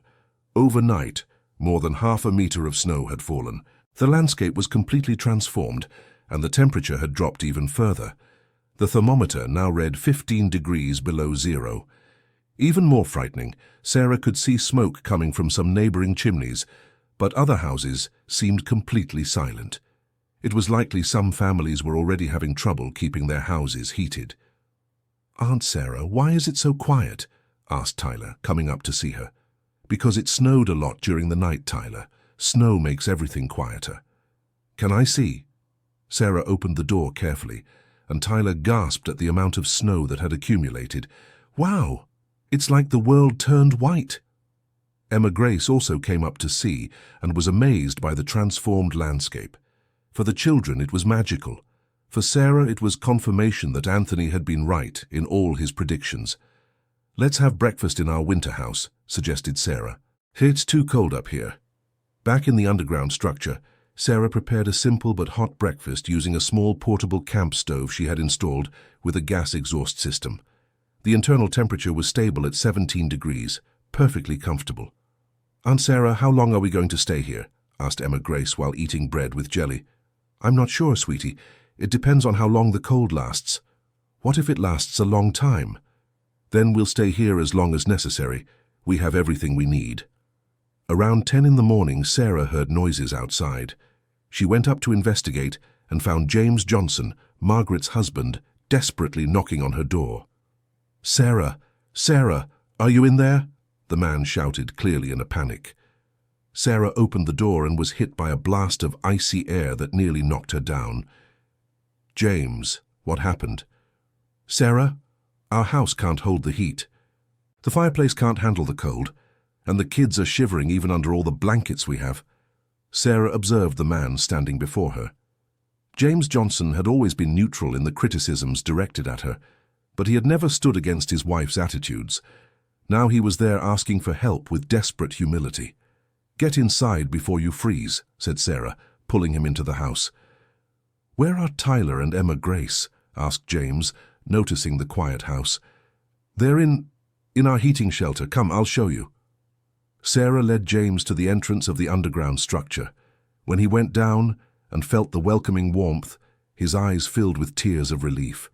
Overnight, more than half a meter of snow had fallen. The landscape was completely transformed, and the temperature had dropped even further. The thermometer now read 15 degrees below zero. Even more frightening, Sarah could see smoke coming from some neighboring chimneys, but other houses seemed completely silent. It was likely some families were already having trouble keeping their houses heated. "Aunt Sarah, why is it so quiet?" asked Tyler, coming up to see her. "Because it snowed a lot during the night, Tyler. Snow makes everything quieter." "Can I see?" Sarah opened the door carefully, and Tyler gasped at the amount of snow that had accumulated. "Wow! It's like the world turned white." Emma Grace also came up to see and was amazed by the transformed landscape. For the children, it was magical. For Sarah, it was confirmation that Anthony had been right in all his predictions. "Let's have breakfast in our winter house," suggested Sarah. "It's too cold up here." Back in the underground structure, Sarah prepared a simple but hot breakfast using a small portable camp stove she had installed with a gas exhaust system. The internal temperature was stable at 17 degrees, perfectly comfortable. "Aunt Sarah, how long are we going to stay here?" asked Emma Grace while eating bread with jelly. "I'm not sure, sweetie. It depends on how long the cold lasts." "What if it lasts a long time?" "Then we'll stay here as long as necessary. We have everything we need." Around 10 in the morning, Sarah heard noises outside. She went up to investigate and found James Johnson, Margaret's husband, desperately knocking on her door. "Sarah, Sarah, are you in there?" the man shouted, clearly in a panic. Sarah opened the door and was hit by a blast of icy air that nearly knocked her down. "James, what happened?" "Sarah, our house can't hold the heat. The fireplace can't handle the cold, and the kids are shivering even under all the blankets we have." Sarah observed the man standing before her. James Johnson had always been neutral in the criticisms directed at her, but he had never stood against his wife's attitudes. Now he was there asking for help with desperate humility. "Get inside before you freeze," said Sarah, pulling him into the house. "Where are Tyler and Emma Grace?" asked James, noticing the quiet house. "They're in our heating shelter. Come, I'll show you." Sarah led James to the entrance of the underground structure. When he went down and felt the welcoming warmth, his eyes filled with tears of relief.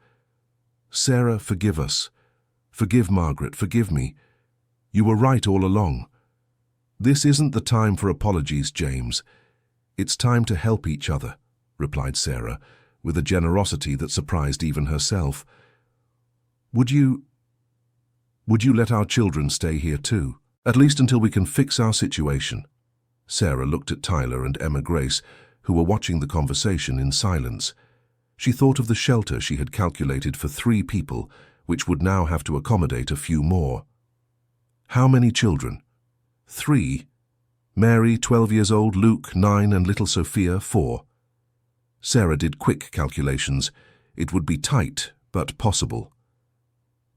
"Sarah, forgive us. Forgive Margaret, forgive me. You were right all along." "This isn't the time for apologies, James. It's time to help each other," replied Sarah, with a generosity that surprised even herself. Would you let our children stay here too? At least until we can fix our situation." Sarah looked at Tyler and Emma Grace, who were watching the conversation in silence. She thought of the shelter she had calculated for 3 people, which would now have to accommodate a few more. "How many children?" 3. Mary, 12 years old, Luke, 9, and little Sophia, 4. Sarah did quick calculations. It would be tight, but possible.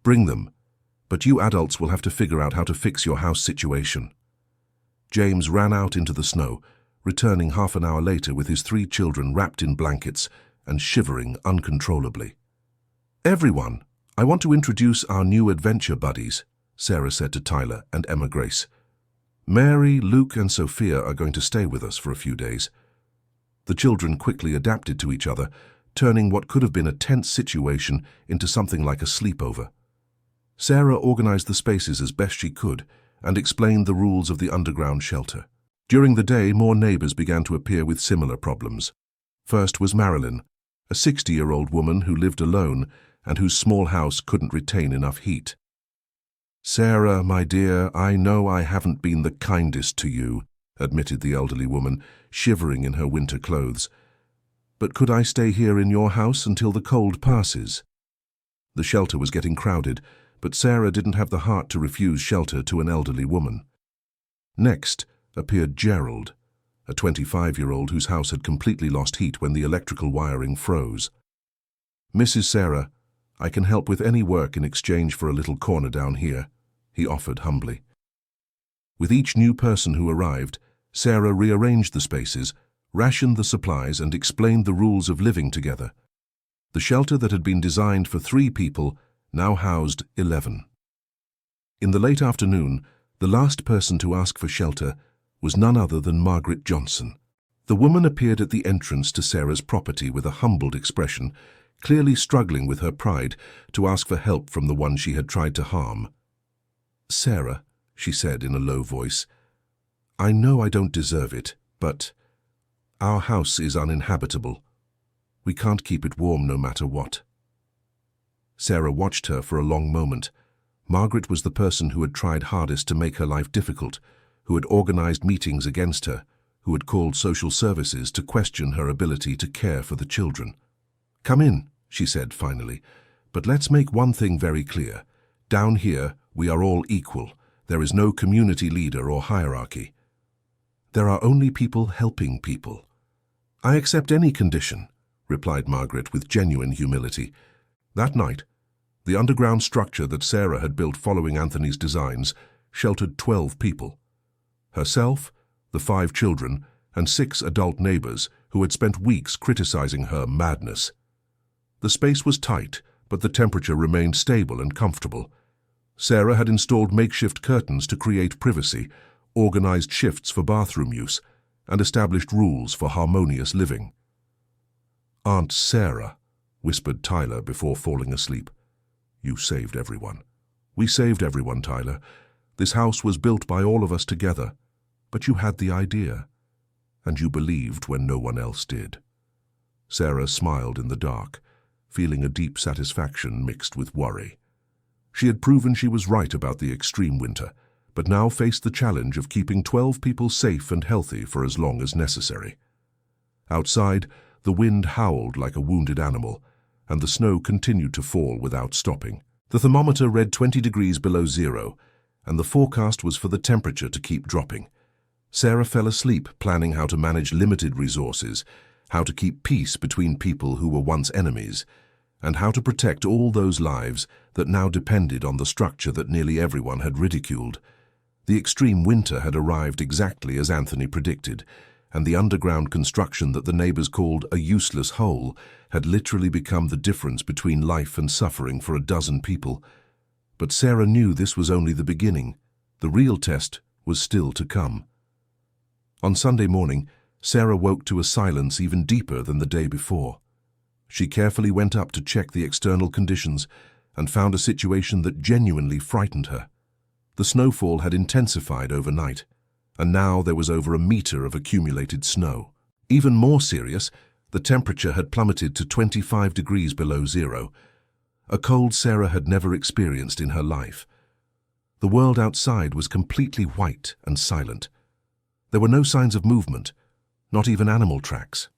"Bring them, but you adults will have to figure out how to fix your house situation." James ran out into the snow, returning half an hour later with his 3 children wrapped in blankets and shivering uncontrollably. "Everyone, I want to introduce our new adventure buddies," Sarah said to Tyler and Emma Grace. "Mary, Luke, and Sophia are going to stay with us for a few days." The children quickly adapted to each other, turning what could have been a tense situation into something like a sleepover. Sarah organized the spaces as best she could and explained the rules of the underground shelter. During the day, more neighbors began to appear with similar problems. First was Marilyn, a 60-year-old woman who lived alone and whose small house couldn't retain enough heat. "Sarah, my dear, I know I haven't been the kindest to you," admitted the elderly woman, shivering in her winter clothes. "But could I stay here in your house until the cold passes?" The shelter was getting crowded, but Sarah didn't have the heart to refuse shelter to an elderly woman. Next appeared Gerald, a 25-year-old whose house had completely lost heat when the electrical wiring froze. "Mrs. Sarah, I can help with any work in exchange for a little corner down here," he offered humbly. With each new person who arrived, Sarah rearranged the spaces, rationed the supplies, and explained the rules of living together. The shelter that had been designed for 3 people now housed 11. In the late afternoon, the last person to ask for shelter was none other than Margaret Johnson. The woman appeared at the entrance to Sarah's property with a humbled expression, clearly struggling with her pride to ask for help from the one she had tried to harm. "Sarah," she said in a low voice, "I know I don't deserve it, but our house is uninhabitable. We can't keep it warm no matter what." Sarah watched her for a long moment. Margaret was the person who had tried hardest to make her life difficult, who had organized meetings against her, who had called social services to question her ability to care for the children. "Come in," she said finally, "but let's make one thing very clear. Down here, we are all equal. There is no community leader or hierarchy. There are only people helping people." "I accept any condition," replied Margaret with genuine humility. That night, the underground structure that Sarah had built following Anthony's designs sheltered 12 people. Herself, the 5 children, and 6 adult neighbors who had spent weeks criticizing her madness. The space was tight, but the temperature remained stable and comfortable. Sarah had installed makeshift curtains to create privacy, organized shifts for bathroom use, and established rules for harmonious living. "Aunt Sarah," whispered Tyler before falling asleep. "You saved everyone." "We saved everyone, Tyler. This house was built by all of us together. But you had the idea, and you believed when no one else did." Sarah smiled in the dark, feeling a deep satisfaction mixed with worry. She had proven she was right about the extreme winter, but now faced the challenge of keeping 12 people safe and healthy for as long as necessary. Outside, the wind howled like a wounded animal, and the snow continued to fall without stopping. The thermometer read 20 degrees below zero, and the forecast was for the temperature to keep dropping. Sarah fell asleep planning how to manage limited resources, how to keep peace between people who were once enemies, and how to protect all those lives that now depended on the structure that nearly everyone had ridiculed. The extreme winter had arrived exactly as Anthony predicted, and the underground construction that the neighbors called a useless hole had literally become the difference between life and suffering for a dozen people. But Sarah knew this was only the beginning. The real test was still to come. On Sunday morning, Sarah woke to a silence even deeper than the day before. She carefully went up to check the external conditions and found a situation that genuinely frightened her. The snowfall had intensified overnight, and now there was over a meter of accumulated snow. Even more serious, the temperature had plummeted to 25 degrees below zero, a cold Sarah had never experienced in her life. The world outside was completely white and silent. There were no signs of movement, not even animal tracks.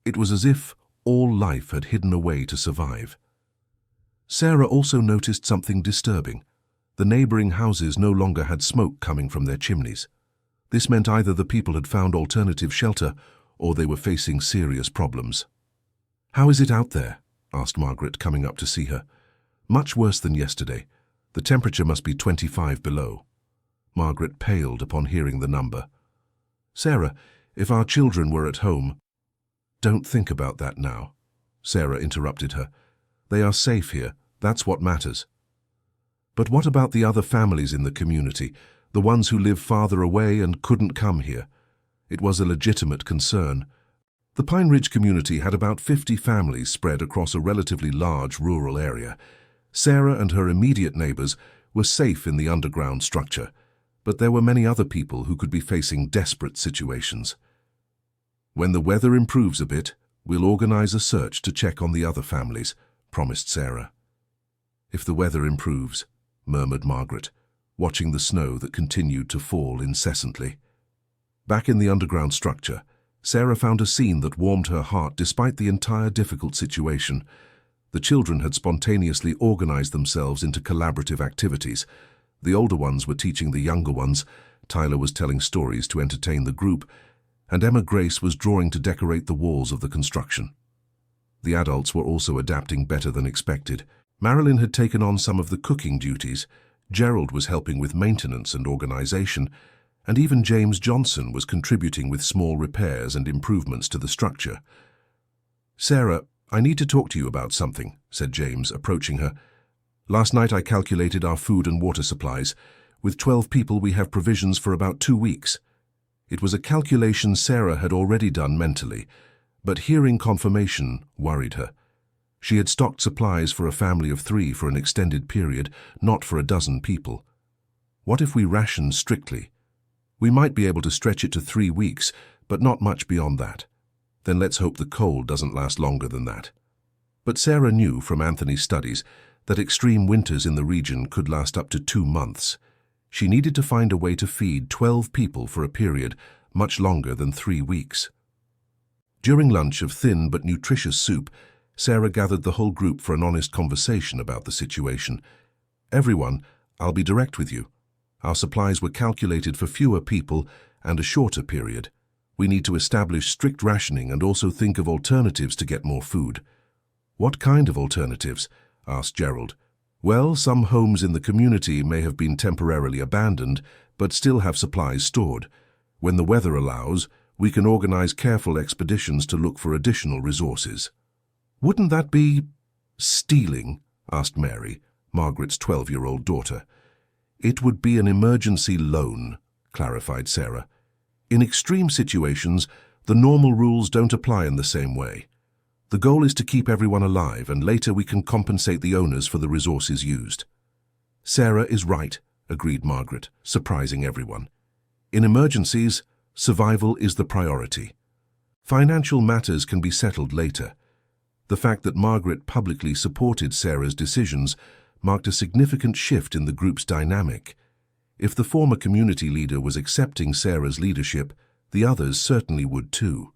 It was as if all life had hidden away to survive. Sarah also noticed something disturbing. The neighboring houses no longer had smoke coming from their chimneys. This meant either the people had found alternative shelter or they were facing serious problems. "How is it out there?" asked Margaret, coming up to see her. "Much worse than yesterday. The temperature must be 25 below." Margaret paled upon hearing the number. "Sarah, if our children were at home—" "Don't think about that now," Sarah interrupted her. "They are safe here. That's what matters." "But what about the other families in the community, the ones who live farther away and couldn't come here?" It was a legitimate concern. The Pine Ridge community had about 50 families spread across a relatively large rural area. Sarah and her immediate neighbors were safe in the underground structure, but there were many other people who could be facing desperate situations. "When the weather improves a bit, we'll organize a search to check on the other families," promised Sarah. "If the weather improves," murmured Margaret, watching the snow that continued to fall incessantly. Back in the underground structure, Sarah found a scene that warmed her heart despite the entire difficult situation. The children had spontaneously organized themselves into collaborative activities. The older ones were teaching the younger ones, Tyler was telling stories to entertain the group, and Emma Grace was drawing to decorate the walls of the construction. The adults were also adapting better than expected. Marilyn had taken on some of the cooking duties, Gerald was helping with maintenance and organization, and even James Johnson was contributing with small repairs and improvements to the structure. "Sarah, I need to talk to you about something," said James, approaching her. "Last night I calculated our food and water supplies. With 12 people we have provisions for about 2 weeks. It was a calculation Sarah had already done mentally, but hearing confirmation worried her. She had stocked supplies for a family of 3 for an extended period, not for a dozen people. What if we rationed strictly? We might be able to stretch it to 3 weeks, but not much beyond that. Then let's hope the cold doesn't last longer than that." But Sarah knew from Anthony's studies that extreme winters in the region could last up to 2 months. She needed to find a way to feed 12 people for a period much longer than 3 weeks. During lunch of thin but nutritious soup, Sarah gathered the whole group for an honest conversation about the situation. "Everyone, I'll be direct with you. Our supplies were calculated for fewer people and a shorter period. We need to establish strict rationing and also think of alternatives to get more food." "What kind of alternatives?" asked Gerald. "Well, some homes in the community may have been temporarily abandoned, but still have supplies stored. When the weather allows, we can organize careful expeditions to look for additional resources." "Wouldn't that be stealing?" asked Mary, Margaret's 12-year-old daughter. "It would be an emergency loan," clarified Sarah. "In extreme situations, the normal rules don't apply in the same way. The goal is to keep everyone alive, and later we can compensate the owners for the resources used." "Sarah is right," agreed Margaret, surprising everyone. "In emergencies, survival is the priority. Financial matters can be settled later." The fact that Margaret publicly supported Sarah's decisions marked a significant shift in the group's dynamic. If the former community leader was accepting Sarah's leadership, the others certainly would too.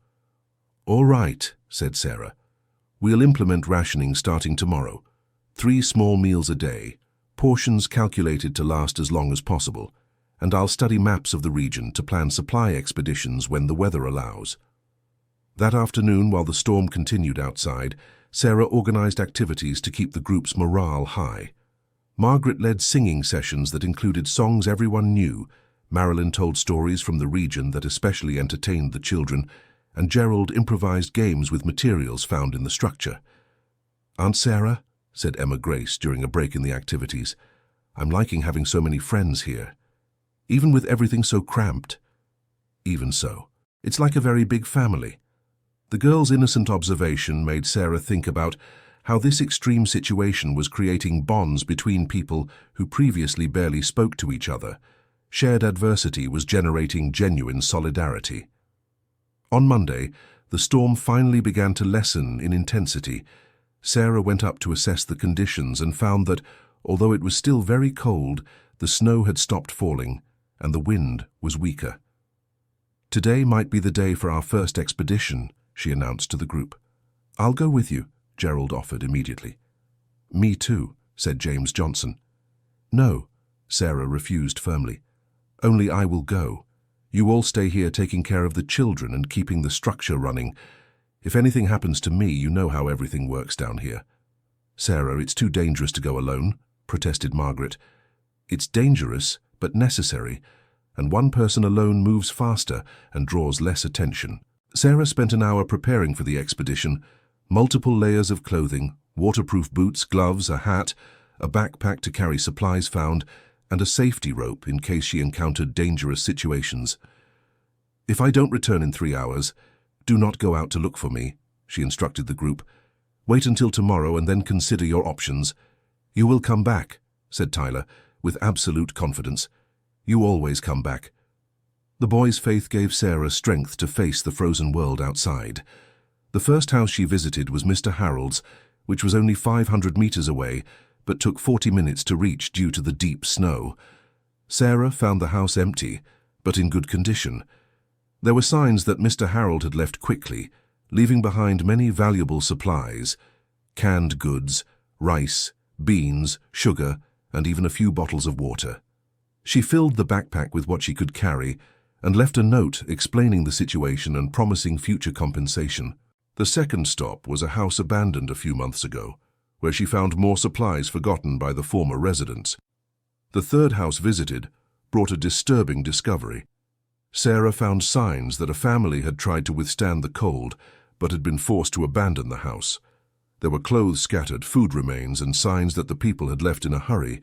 "All right," said Sarah. "We'll implement rationing starting tomorrow. 3 small meals a day, portions calculated to last as long as possible, and I'll study maps of the region to plan supply expeditions when the weather allows." That afternoon, while the storm continued outside, Sarah organized activities to keep the group's morale high. Margaret led singing sessions that included songs everyone knew. Marilyn told stories from the region that especially entertained the children, and Gerald improvised games with materials found in the structure. "Aunt Sarah," said Emma Grace during a break in the activities, "I'm liking having so many friends here. Even with everything so cramped." "Even so. It's like a very big family." The girl's innocent observation made Sarah think about how this extreme situation was creating bonds between people who previously barely spoke to each other. Shared adversity was generating genuine solidarity. On Monday, the storm finally began to lessen in intensity. Sarah went up to assess the conditions and found that, although it was still very cold, the snow had stopped falling and the wind was weaker. "Today might be the day for our first expedition," she announced to the group. "I'll go with you," Gerald offered immediately. "Me too," said James Johnson. "No," Sarah refused firmly. "Only I will go. You all stay here taking care of the children and keeping the structure running. If anything happens to me, you know how everything works down here." "Sarah, it's too dangerous to go alone," protested Margaret. "It's dangerous, but necessary, and one person alone moves faster and draws less attention." Sarah spent an hour preparing for the expedition. Multiple layers of clothing, waterproof boots, gloves, a hat, a backpack to carry supplies found, and a safety rope in case she encountered dangerous situations. "If I don't return in 3 hours, do not go out to look for me," she instructed the group. "Wait until tomorrow and then consider your options." "You will come back," said Tyler, with absolute confidence. "You always come back." The boy's faith gave Sarah strength to face the frozen world outside. The first house she visited was Mr. Harold's, which was only 500 meters away, but took 40 minutes to reach due to the deep snow. Sarah found the house empty, but in good condition. There were signs that Mr. Harold had left quickly, leaving behind many valuable supplies: canned goods, rice, beans, sugar, and even a few bottles of water. She filled the backpack with what she could carry and left a note explaining the situation and promising future compensation. The second stop was a house abandoned a few months ago, where she found more supplies forgotten by the former residents. The third house visited brought a disturbing discovery. Sarah found signs that a family had tried to withstand the cold, but had been forced to abandon the house. There were clothes scattered, food remains, and signs that the people had left in a hurry.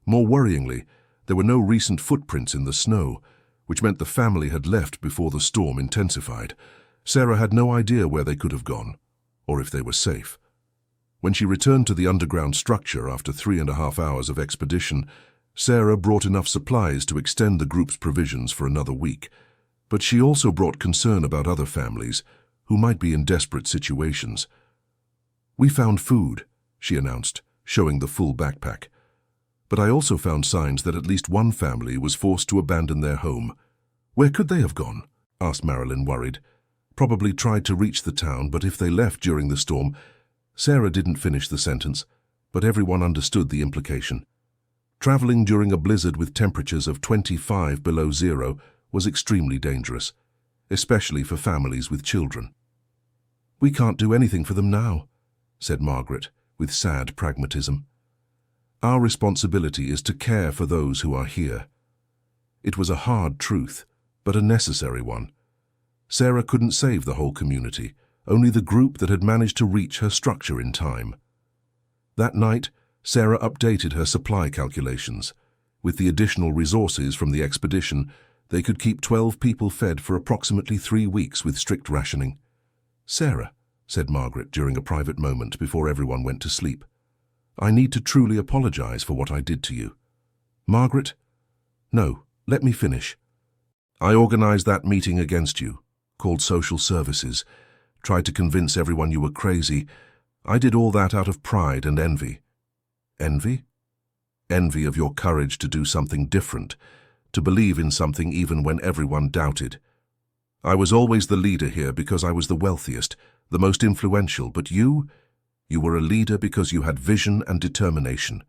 More worryingly, there were no recent footprints in the snow, which meant the family had left before the storm intensified. Sarah had no idea where they could have gone, or if they were safe. When she returned to the underground structure after 3.5 hours of expedition, Sarah brought enough supplies to extend the group's provisions for another week. But she also brought concern about other families who might be in desperate situations. "We found food," she announced, showing the full backpack. But I also found signs that at least one family was forced to abandon their home. Where could they have gone? Asked Marilyn, worried. Probably tried to reach the town, but if they left during the storm... Sarah didn't finish the sentence, but everyone understood the implication. Traveling during a blizzard with temperatures of 25 below zero was extremely dangerous, especially for families with children. "We can't do anything for them now," said Margaret, with sad pragmatism. "Our responsibility is to care for those who are here." It was a hard truth, but a necessary one. Sarah couldn't save the whole community, only the group that had managed to reach her structure in time. That night, Sarah updated her supply calculations. With the additional resources from the expedition, they could keep 12 people fed for approximately 3 weeks with strict rationing. "Sarah," said Margaret during a private moment before everyone went to sleep, "I need to truly apologize for what I did to you." "Margaret?" "No, let me finish. I organized that meeting against you, called social services, tried to convince everyone you were crazy. I did all that out of pride and envy." "Envy?" "Envy of your courage to do something different, to believe in something even when everyone doubted. I was always the leader here because I was the wealthiest, the most influential, but you were a leader because you had vision and determination."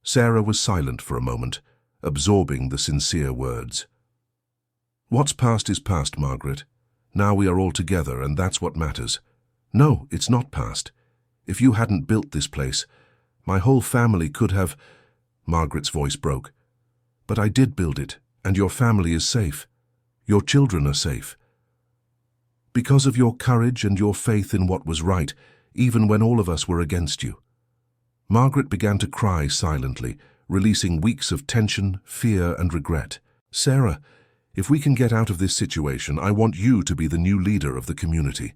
Sarah was silent for a moment, absorbing the sincere words. "What's past is past, Margaret. Now we are all together, and that's what matters." "No, it's not past. If you hadn't built this place, my whole family could have..." Margaret's voice broke. "But I did build it, and your family is safe. Your children are safe. Because of your courage and your faith in what was right, even when all of us were against you." Margaret began to cry silently, releasing weeks of tension, fear, and regret. "Sarah, if we can get out of this situation, I want you to be the new leader of the community.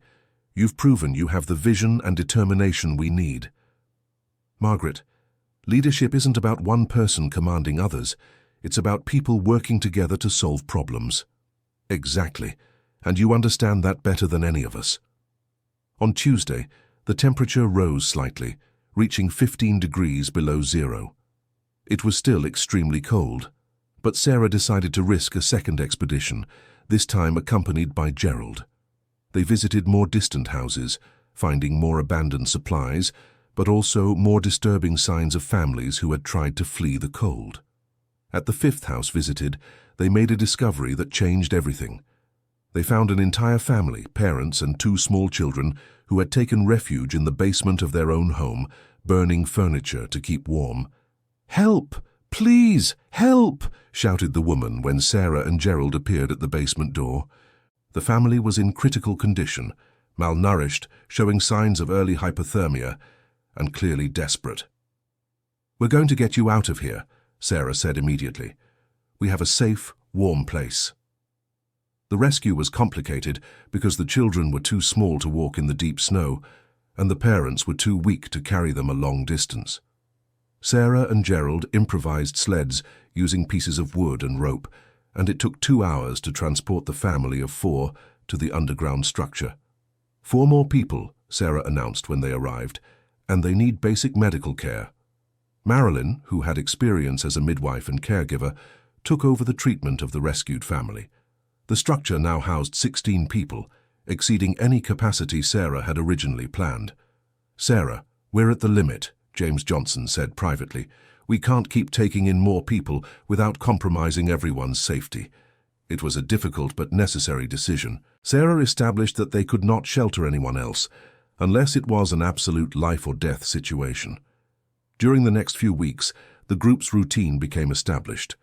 You've proven you have the vision and determination we need." "Margaret, leadership isn't about one person commanding others. It's about people working together to solve problems." "Exactly, and you understand that better than any of us." On Tuesday, the temperature rose slightly, reaching 15 degrees below zero. It was still extremely cold, but Sarah decided to risk a second expedition, this time accompanied by Gerald. They visited more distant houses, finding more abandoned supplies, but also more disturbing signs of families who had tried to flee the cold. At the 5th house visited, they made a discovery that changed everything. They found an entire family, parents and 2 small children, who had taken refuge in the basement of their own home, burning furniture to keep warm. "Help! Please, help!" shouted the woman when Sarah and Gerald appeared at the basement door. The family was in critical condition, malnourished, showing signs of early hypothermia, and clearly desperate. "We're going to get you out of here," Sarah said immediately. "We have a safe, warm place." The rescue was complicated because the children were too small to walk in the deep snow, and the parents were too weak to carry them a long distance. Sarah and Gerald improvised sleds using pieces of wood and rope, and it took 2 hours to transport the family of 4 to the underground structure. 4 more people, Sarah announced when they arrived, and they need basic medical care. Marilyn, who had experience as a midwife and caregiver, took over the treatment of the rescued family. The structure now housed 16 people, exceeding any capacity Sarah had originally planned. "Sarah, we're at the limit," James Johnson said privately. "We can't keep taking in more people without compromising everyone's safety." It was a difficult but necessary decision. Sarah established that they could not shelter anyone else, unless it was an absolute life-or-death situation. During the next few weeks, the group's routine became established.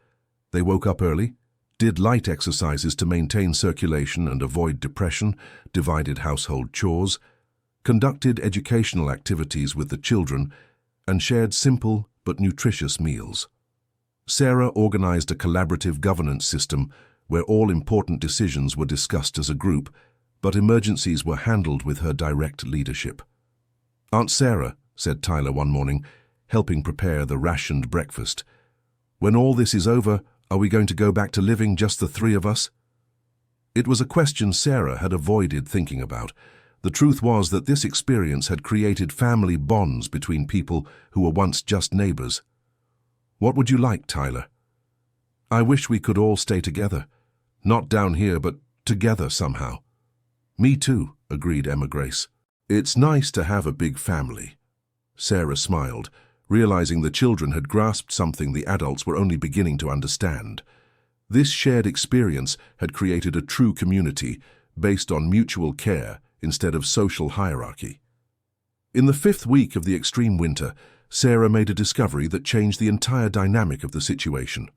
They woke up early, did light exercises to maintain circulation and avoid depression, divided household chores, conducted educational activities with the children, and shared simple but nutritious meals. Sarah organized a collaborative governance system where all important decisions were discussed as a group, but emergencies were handled with her direct leadership. "Aunt Sarah," said Tyler one morning, helping prepare the rationed breakfast, "when all this is over, are we going to go back to living just the 3 of us?" It was a question Sarah had avoided thinking about, The truth was that this experience had created family bonds between people who were once just neighbors. "What would you like, Tyler?" "I wish we could all stay together. Not down here, but together somehow." "Me too," agreed Emma Grace. "It's nice to have a big family." Sarah smiled, realizing the children had grasped something the adults were only beginning to understand. This shared experience had created a true community based on mutual care instead of social hierarchy. In the 5th week of the extreme winter, Sarah made a discovery that changed the entire dynamic of the situation.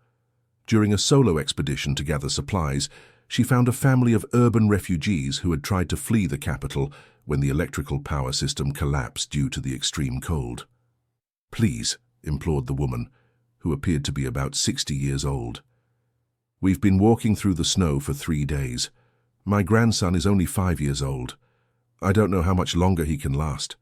During a solo expedition to gather supplies, she found a family of urban refugees who had tried to flee the capital when the electrical power system collapsed due to the extreme cold. "Please," implored the woman, who appeared to be about 60 years old. "We've been walking through the snow for 3 days. My grandson is only 5 years old. I don't know how much longer he can last."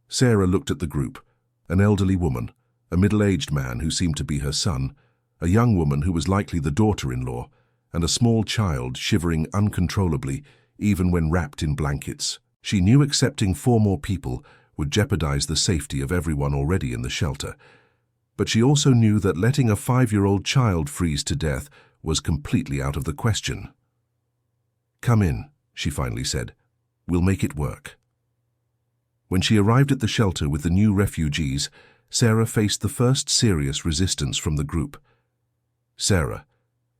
Sarah looked at the group, an elderly woman, a middle-aged man who seemed to be her son, a young woman who was likely the daughter-in-law, and a small child shivering uncontrollably even when wrapped in blankets. She knew accepting 4 more people would jeopardize the safety of everyone already in the shelter, but she also knew that letting a 5-year-old child freeze to death was completely out of the question. "Come in," she finally said. "We'll make it work." When she arrived at the shelter with the new refugees, Sarah faced the first serious resistance from the group. "Sarah,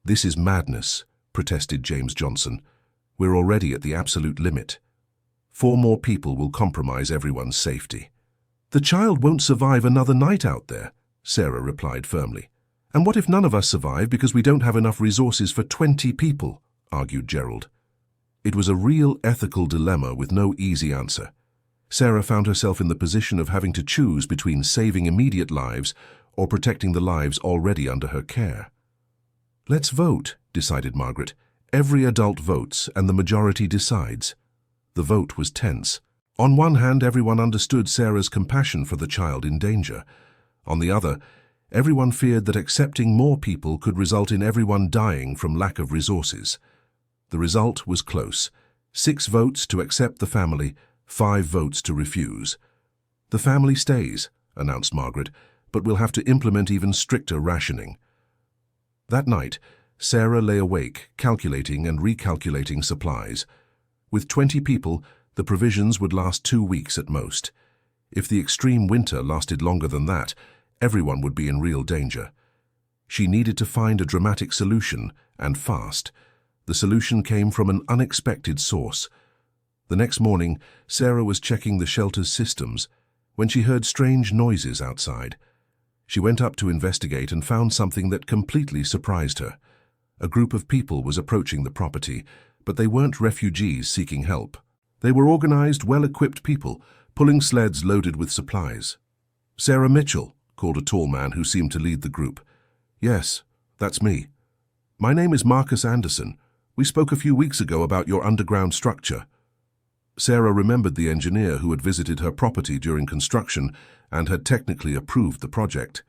this is madness," protested James Johnson. "We're already at the absolute limit. 4 more people will compromise everyone's safety." "The child won't survive another night out there," Sarah replied firmly. "And what if none of us survive because we don't have enough resources for 20 people?" argued Gerald. It was a real ethical dilemma with no easy answer. Sarah found herself in the position of having to choose between saving immediate lives or protecting the lives already under her care. "Let's vote," decided Margaret. "Every adult votes and the majority decides." The vote was tense. On one hand, everyone understood Sarah's compassion for the child in danger. On the other, everyone feared that accepting more people could result in everyone dying from lack of resources. The result was close. 6 votes to accept the family, 5 votes to refuse. "The family stays," announced Margaret, "but we'll have to implement even stricter rationing." That night, Sarah lay awake, calculating and recalculating supplies. With 20 people, the provisions would last 2 weeks at most. If the extreme winter lasted longer than that, everyone would be in real danger. She needed to find a dramatic solution, and fast. The solution came from an unexpected source. The next morning, Sarah was checking the shelter's systems when she heard strange noises outside. She went up to investigate and found something that completely surprised her. A group of people was approaching the property, but they weren't refugees seeking help. They were organized, well-equipped people, pulling sleds loaded with supplies. "Sarah Mitchell," called a tall man who seemed to lead the group. "Yes, that's me." "My name is Marcus Anderson. We spoke a few weeks ago about your underground structure." Sarah remembered the engineer who had visited her property during construction and had technically approved the project.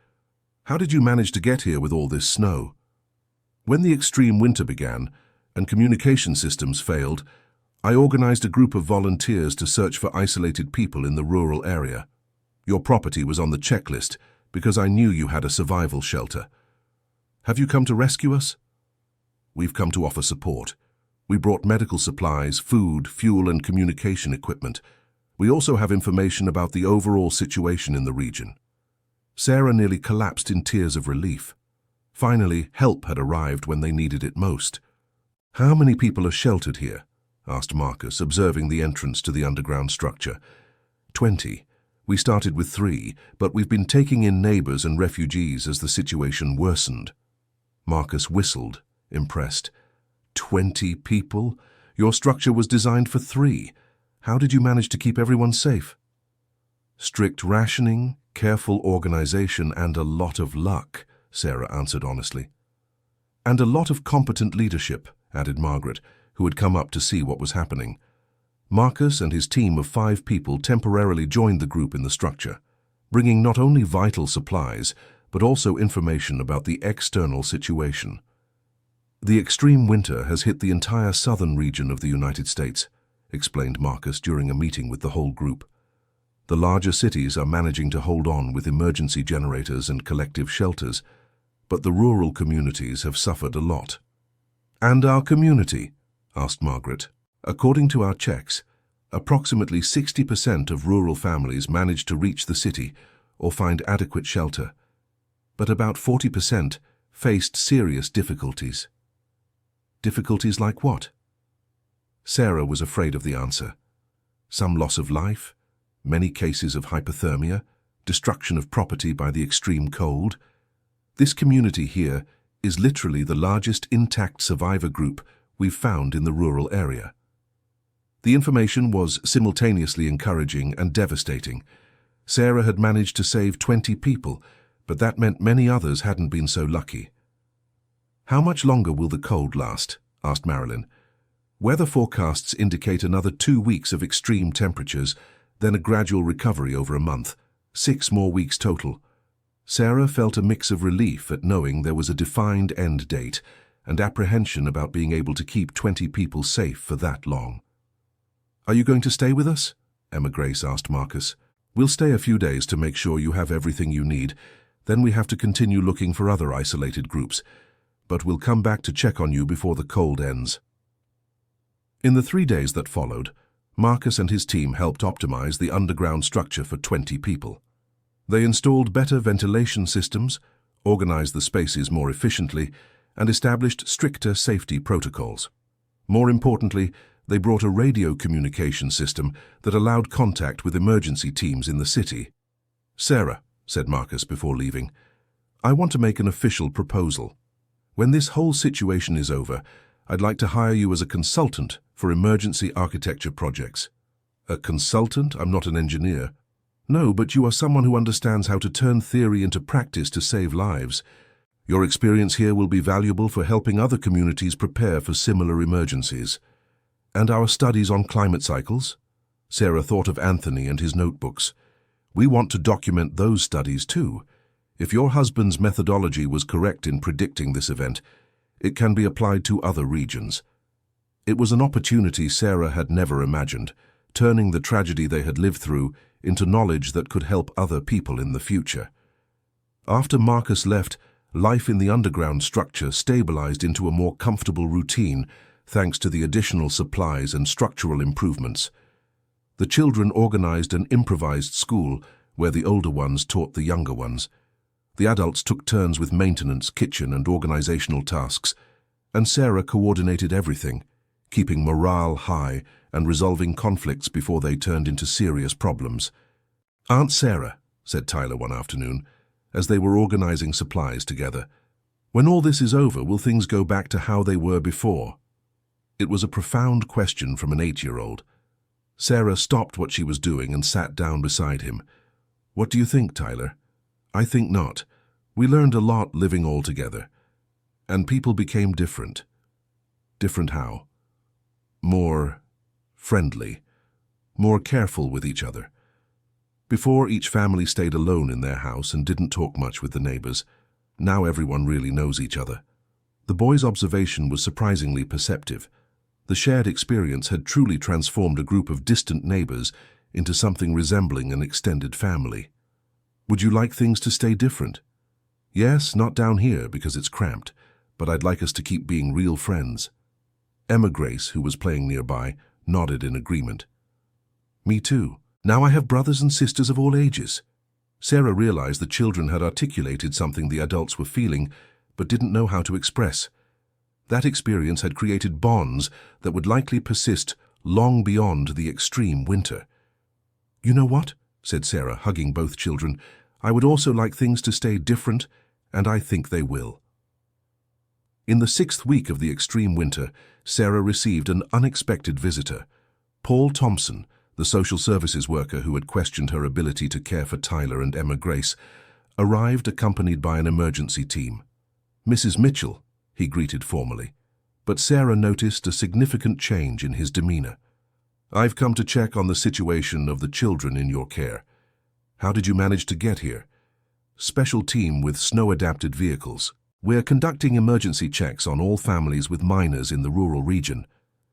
"How did you manage to get here with all this snow?" "When the extreme winter began and communication systems failed, I organized a group of volunteers to search for isolated people in the rural area. Your property was on the checklist because I knew you had a survival shelter. Have you come to rescue us?" "We've come to offer support. We brought medical supplies, food, fuel, and communication equipment. We also have information about the overall situation in the region." Sarah nearly collapsed in tears of relief. Finally, help had arrived when they needed it most. "How many people are sheltered here?" asked Marcus, observing the entrance to the underground structure. 20. We started with 3, but we've been taking in neighbors and refugees as the situation worsened." Marcus whistled, impressed. 20 people? Your structure was designed for 3. How did you manage to keep everyone safe?" "Strict rationing, careful organization, and a lot of luck," Sarah answered honestly. "And a lot of competent leadership," added Margaret, who had come up to see what was happening. Marcus and his team of 5 people temporarily joined the group in the structure, bringing not only vital supplies, but also information about the external situation. The extreme winter has hit the entire southern region of the United States. explained Marcus during a meeting with the whole group. The larger cities are managing to hold on with emergency generators and collective shelters, but the rural communities have suffered a lot. "And our community?" asked Margaret. "According to our checks, approximately 60% of rural families manage to reach the city or find adequate shelter, but about 40% faced serious difficulties." Difficulties like what? Sarah was afraid of the answer. Some loss of life, many cases of hypothermia, destruction of property by the extreme cold. This community here is literally the largest intact survivor group we've found in the rural area. The information was simultaneously encouraging and devastating. Sarah had managed to save 20 people, but that meant many others hadn't been so lucky. "How much longer will the cold last?" asked Marilyn. "Weather forecasts indicate another 2 weeks of extreme temperatures, then a gradual recovery over a month, 6 more weeks total." Sarah felt a mix of relief at knowing there was a defined end date and apprehension about being able to keep 20 people safe for that long. "Are you going to stay with us?" Emma Grace asked Marcus. "We'll stay a few days to make sure you have everything you need. Then we have to continue looking for other isolated groups, but we'll come back to check on you before the cold ends." In the 3 days that followed, Marcus and his team helped optimize the underground structure for 20 people. They installed better ventilation systems, organized the spaces more efficiently, and established stricter safety protocols. More importantly, they brought a radio communication system that allowed contact with emergency teams in the city. "Sarah," said Marcus before leaving, "I want to make an official proposal. When this whole situation is over, I'd like to hire you as a consultant for emergency architecture projects." "A consultant? I'm not an engineer." "No, but you are someone who understands how to turn theory into practice to save lives. Your experience here will be valuable for helping other communities prepare for similar emergencies." "And our studies on climate cycles?" Sarah thought of Anthony and his notebooks. "We want to document those studies too. If your husband's methodology was correct in predicting this event, it can be applied to other regions." It was an opportunity Sarah had never imagined, turning the tragedy they had lived through into knowledge that could help other people in the future. After Marcus left, life in the underground structure stabilized into a more comfortable routine thanks to the additional supplies and structural improvements. The children organized an improvised school where the older ones taught the younger ones. The adults took turns with maintenance, kitchen, and organizational tasks, and Sarah coordinated everything, keeping morale high and resolving conflicts before they turned into serious problems. "Aunt Sarah," said Tyler one afternoon, as they were organizing supplies together, "when all this is over, will things go back to how they were before?" It was a profound question from an 8-year-old. Sarah stopped what she was doing and sat down beside him. "What do you think, Tyler?" "I think not. We learned a lot living all together. And people became different." "Different how?" "More friendly, more careful with each other. Before, each family stayed alone in their house and didn't talk much with the neighbors. Now everyone really knows each other." The boy's observation was surprisingly perceptive. The shared experience had truly transformed a group of distant neighbors into something resembling an extended family. "Would you like things to stay different?" "Yes, not down here because it's cramped, but I'd like us to keep being real friends." Emma Grace, who was playing nearby, nodded in agreement. "Me too. Now I have brothers and sisters of all ages." Sarah realized the children had articulated something the adults were feeling, but didn't know how to express. That experience had created bonds that would likely persist long beyond the extreme winter. "You know what?" said Sarah, hugging both children. "I would also like things to stay different, and I think they will." In the 6th week of the extreme winter, Sarah received an unexpected visitor. Paul Thompson, the social services worker who had questioned her ability to care for Tyler and Emma Grace, arrived accompanied by an emergency team. "Mrs. Mitchell," he greeted formally, but Sarah noticed a significant change in his demeanor. "I've come to check on the situation of the children in your care. How did you manage to get here?" "Special team with snow-adapted vehicles. We're conducting emergency checks on all families with minors in the rural region."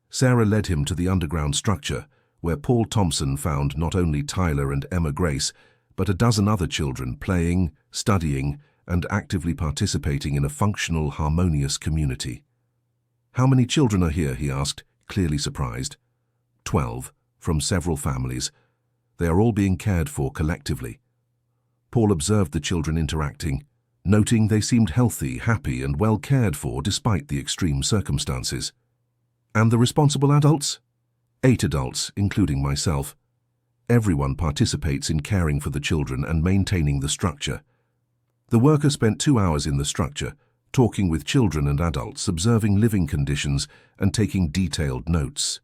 Sarah led him to the underground structure, where Paul Thompson found not only Tyler and Emma Grace, but a dozen other children playing, studying, and actively participating in a functional, harmonious community. "How many children are here?" he asked, clearly surprised. 12, from several families. They are all being cared for collectively. Paul observed the children interacting, noting they seemed healthy, happy, and well cared for despite the extreme circumstances. "And the responsible adults?" 8 adults, including myself. Everyone participates in caring for the children and maintaining the structure. The worker spent 2 hours in the structure, talking with children and adults, observing living conditions, and taking detailed notes.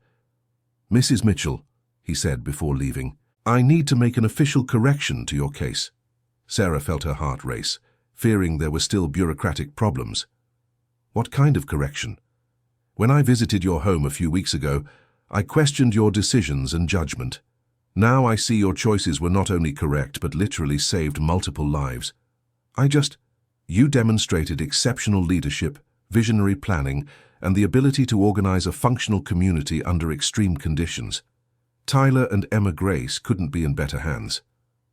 "Mrs. Mitchell," he said before leaving, "I need to make an official correction to your case." Sarah felt her heart race, fearing there were still bureaucratic problems. "What kind of correction?" "When I visited your home a few weeks ago, I questioned your decisions and judgment. Now I see your choices were not only correct but literally saved multiple lives. You demonstrated exceptional leadership, visionary planning, and the ability to organize a functional community under extreme conditions. Tyler and Emma Grace couldn't be in better hands."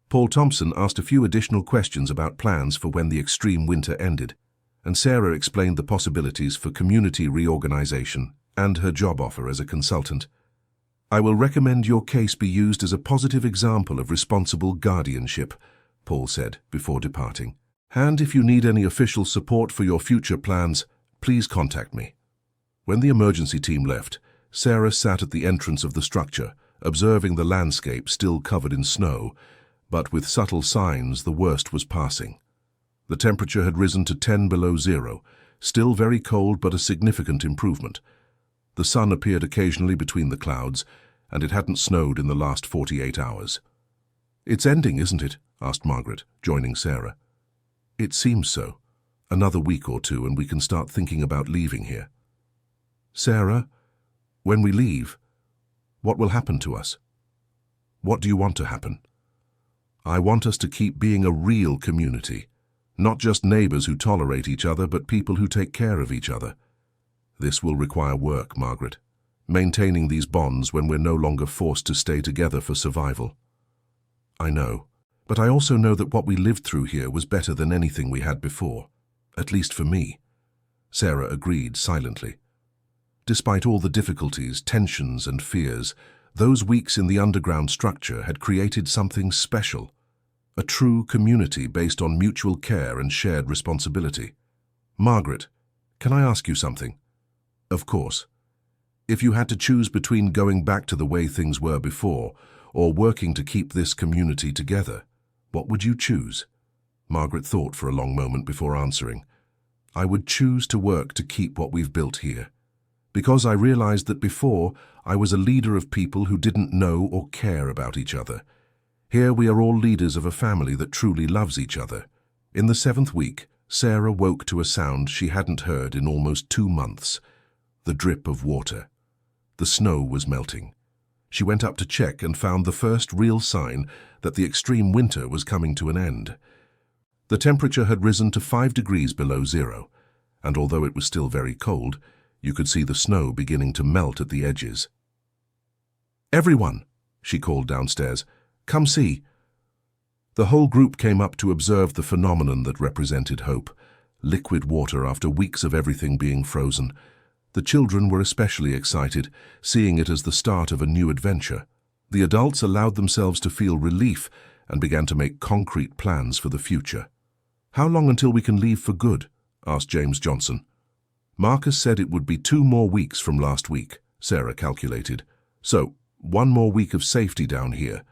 Paul Thompson asked a few additional questions about plans for when the extreme winter ended, and Sarah explained the possibilities for community reorganization and her job offer as a consultant. "I will recommend your case be used as a positive example of responsible guardianship," Paul said before departing. "And if you need any official support for your future plans, please contact me." When the emergency team left, Sarah sat at the entrance of the structure, observing the landscape still covered in snow, but with subtle signs the worst was passing. The temperature had risen to 10 below zero, still very cold but a significant improvement. The sun appeared occasionally between the clouds, and it hadn't snowed in the last 48 hours. "It's ending, isn't it?" asked Margaret, joining Sarah. "It seems so. Another week or two and we can start thinking about leaving here." "Sarah, when we leave, what will happen to us?" "What do you want to happen?" "I want us to keep being a real community, not just neighbors who tolerate each other, but people who take care of each other. This will require work, Margaret, maintaining these bonds when we're no longer forced to stay together for survival." "I know. But I also know that what we lived through here was better than anything we had before, at least for me." Sarah agreed silently. Despite all the difficulties, tensions, and fears, those weeks in the underground structure had created something special, a true community based on mutual care and shared responsibility. "Margaret, can I ask you something?" "Of course." "If you had to choose between going back to the way things were before or working to keep this community together, what would you choose?" Margaret thought for a long moment before answering. "I would choose to work to keep what we've built here, because I realized that before I was a leader of people who didn't know or care about each other. Here we are all leaders of a family that truly loves each other." In the 7th week, Sarah woke to a sound she hadn't heard in almost 2 months, the drip of water. The snow was melting. She went up to check and found the first real sign that the extreme winter was coming to an end. The temperature had risen to 5 degrees below zero, and although it was still very cold, you could see the snow beginning to melt at the edges. "Everyone," she called downstairs, "come see." The whole group came up to observe the phenomenon that represented hope, liquid water after weeks of everything being frozen. The children were especially excited, seeing it as the start of a new adventure. The adults allowed themselves to feel relief and began to make concrete plans for the future. "How long until we can leave for good?" asked James Johnson. "Marcus said it would be 2 more weeks from last week," Sarah calculated. "So, 1 more week of safety down here.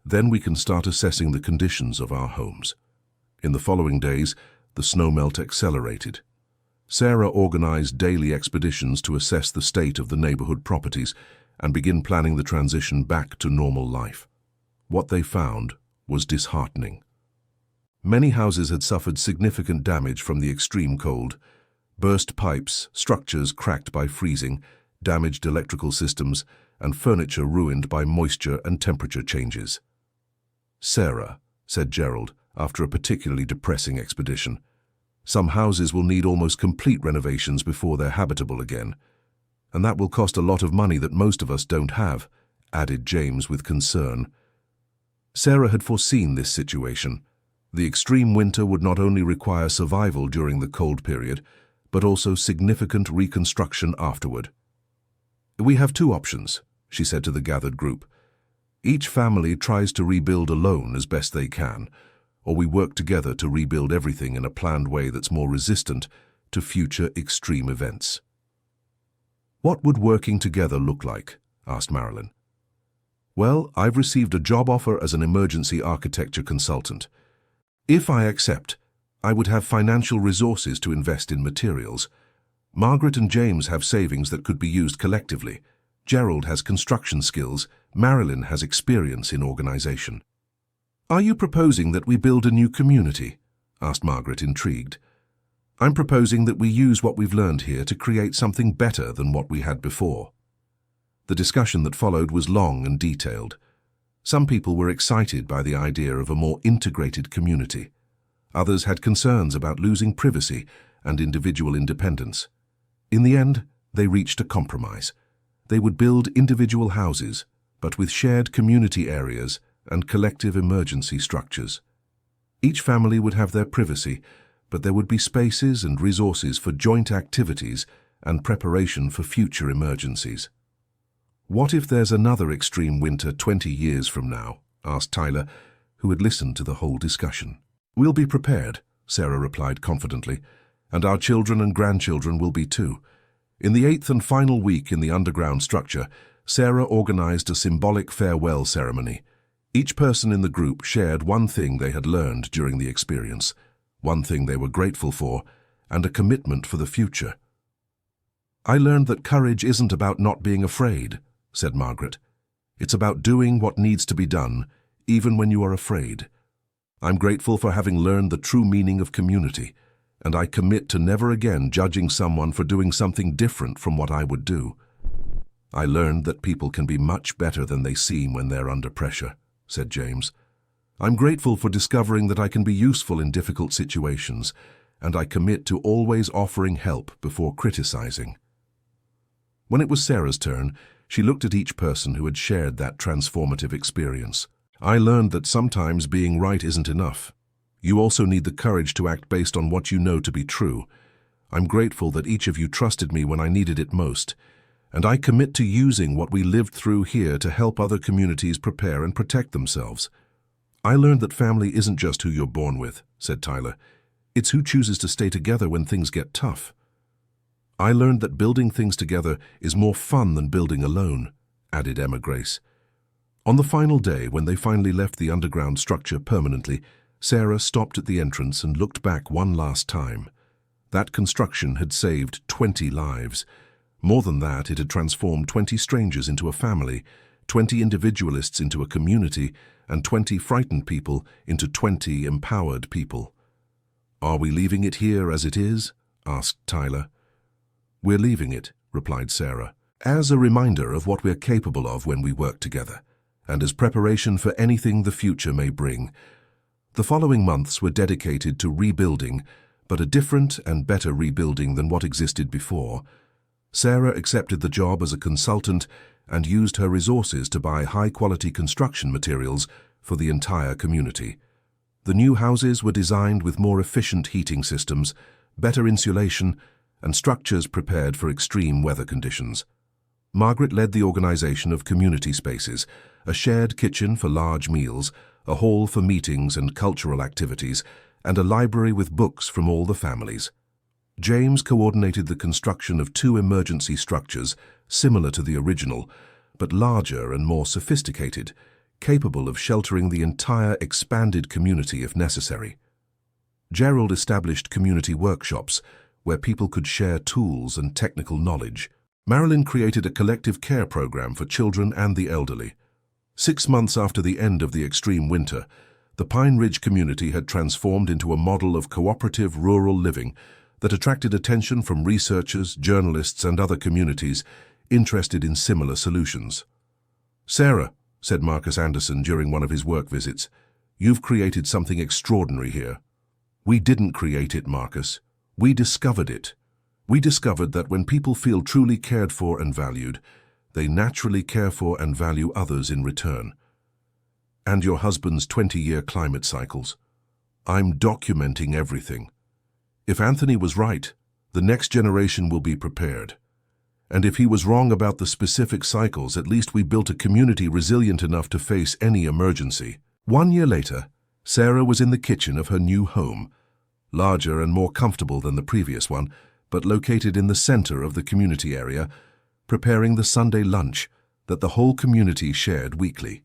Then we can start assessing the conditions of our homes." In the following days, the snowmelt accelerated. Sarah organized daily expeditions to assess the state of the neighborhood properties and begin planning the transition back to normal life. What they found was disheartening. Many houses had suffered significant damage from the extreme cold: burst pipes, structures cracked by freezing, damaged electrical systems, and furniture ruined by moisture and temperature changes. "Sarah," said Gerald, after a particularly depressing expedition, "some houses will need almost complete renovations before they're habitable again. And that will cost a lot of money that most of us don't have, added James with concern. Sarah had foreseen this situation. The extreme winter would not only require survival during the cold period, but also significant reconstruction afterward. We have two options, she said to the gathered group. Each family tries to rebuild alone as best they can, or we work together to rebuild everything in a planned way that's more resistant to future extreme events. What would working together look like? Asked Marilyn. Well, I've received a job offer as an emergency architecture consultant. If I accept, I would have financial resources to invest in materials. Margaret and James have savings that could be used collectively. Gerald has construction skills. Marilyn has experience in organization. Are you proposing that we build a new community? Asked Margaret, intrigued. I'm proposing that we use what we've learned here to create something better than what we had before. The discussion that followed was long and detailed. Some people were excited by the idea of a more integrated community. Others had concerns about losing privacy and individual independence. In the end, they reached a compromise. They would build individual houses, but with shared community areas and collective emergency structures. Each family would have their privacy, but there would be spaces and resources for joint activities and preparation for future emergencies. What if there's another extreme winter 20 years from now? Asked Tyler, who had listened to the whole discussion. We'll be prepared, Sarah replied confidently, and our children and grandchildren will be too. In the 8th and final week in the underground structure, Sarah organized a symbolic farewell ceremony. Each person in the group shared one thing they had learned during the experience, one thing they were grateful for, and a commitment for the future. I learned that courage isn't about not being afraid, said Margaret. It's about doing what needs to be done, even when you are afraid. I'm grateful for having learned the true meaning of community, and I commit to never again judging someone for doing something different from what I would do. I learned that people can be much better than they seem when they're under pressure, said James. I'm grateful for discovering that I can be useful in difficult situations, and I commit to always offering help before criticizing. When it was Sarah's turn, she looked at each person who had shared that transformative experience. I learned that sometimes being right isn't enough. You also need the courage to act based on what you know to be true. I'm grateful that each of you trusted me when I needed it most, and I commit to using what we lived through here to help other communities prepare and protect themselves. I learned that family isn't just who you're born with, said Tyler. It's who chooses to stay together when things get tough. I learned that building things together is more fun than building alone, added Emma Grace. On the final day, when they finally left the underground structure permanently, Sarah stopped at the entrance and looked back one last time. That construction had saved 20 lives. More than that, it had transformed 20 strangers into a family, 20 individualists into a community, and 20 frightened people into 20 empowered people. Are we leaving it here as it is? Asked Tyler. We're leaving it, replied Sarah, as a reminder of what we're capable of when we work together, and as preparation for anything the future may bring. The following months were dedicated to rebuilding, but a different and better rebuilding than what existed before. Sarah accepted the job as a consultant and used her resources to buy high-quality construction materials for the entire community. The new houses were designed with more efficient heating systems, better insulation, and structures prepared for extreme weather conditions. Margaret led the organization of community spaces, a shared kitchen for large meals, a hall for meetings and cultural activities, and a library with books from all the families. James coordinated the construction of 2 emergency structures, similar to the original, but larger and more sophisticated, capable of sheltering the entire expanded community if necessary. Gerald established community workshops, where people could share tools and technical knowledge. Marilyn created a collective care program for children and the elderly. 6 months after the end of the extreme winter, the Pine Ridge community had transformed into a model of cooperative rural living that attracted attention from researchers, journalists, and other communities interested in similar solutions. Sarah, said Marcus Anderson during one of his work visits, you've created something extraordinary here. We didn't create it, Marcus. We discovered it. We discovered that when people feel truly cared for and valued, they naturally care for and value others in return. And your husband's 20-year climate cycles. I'm documenting everything. If Anthony was right, the next generation will be prepared. And if he was wrong about the specific cycles, at least we built a community resilient enough to face any emergency. 1 year later, Sarah was in the kitchen of her new home, larger and more comfortable than the previous one, but located in the center of the community area, preparing the Sunday lunch that the whole community shared weekly.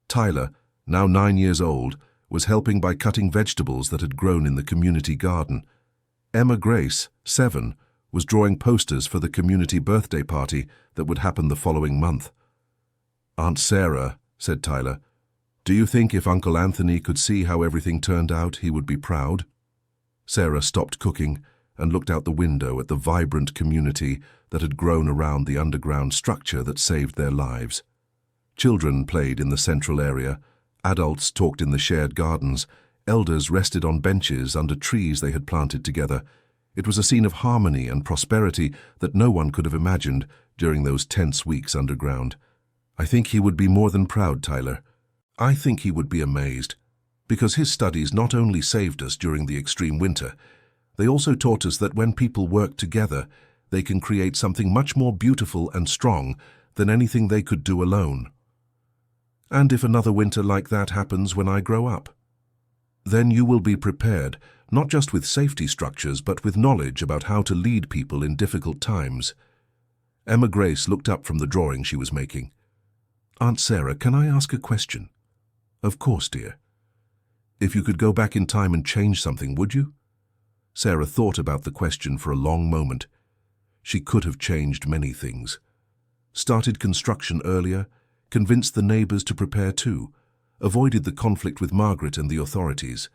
Tyler, now 9 years old, was helping by cutting vegetables that had grown in the community garden. Emma Grace, 7, was drawing posters for the community birthday party that would happen the following month. "Aunt Sarah," said Tyler, "do you think if Uncle Anthony could see how everything turned out, he would be proud?" Sarah stopped cooking and looked out the window at the vibrant community that had grown around the underground structure that saved their lives. Children played in the central area, adults talked in the shared gardens, elders rested on benches under trees they had planted together. It was a scene of harmony and prosperity that no one could have imagined during those tense weeks underground. "I think he would be more than proud, Tyler. I think he would be amazed, because his studies not only saved us during the extreme winter, they also taught us that when people work together, they can create something much more beautiful and strong than anything they could do alone. And if another winter like that happens when I grow up, then you will be prepared, not just with safety structures, but with knowledge about how to lead people in difficult times." Emma Grace looked up from the drawing she was making. "Aunt Sarah, can I ask a question?" "Of course, dear." "If you could go back in time and change something, would you?" Sarah thought about the question for a long moment. She could have changed many things. Started construction earlier, convinced the neighbors to prepare too, avoided the conflict with Margaret and the authorities.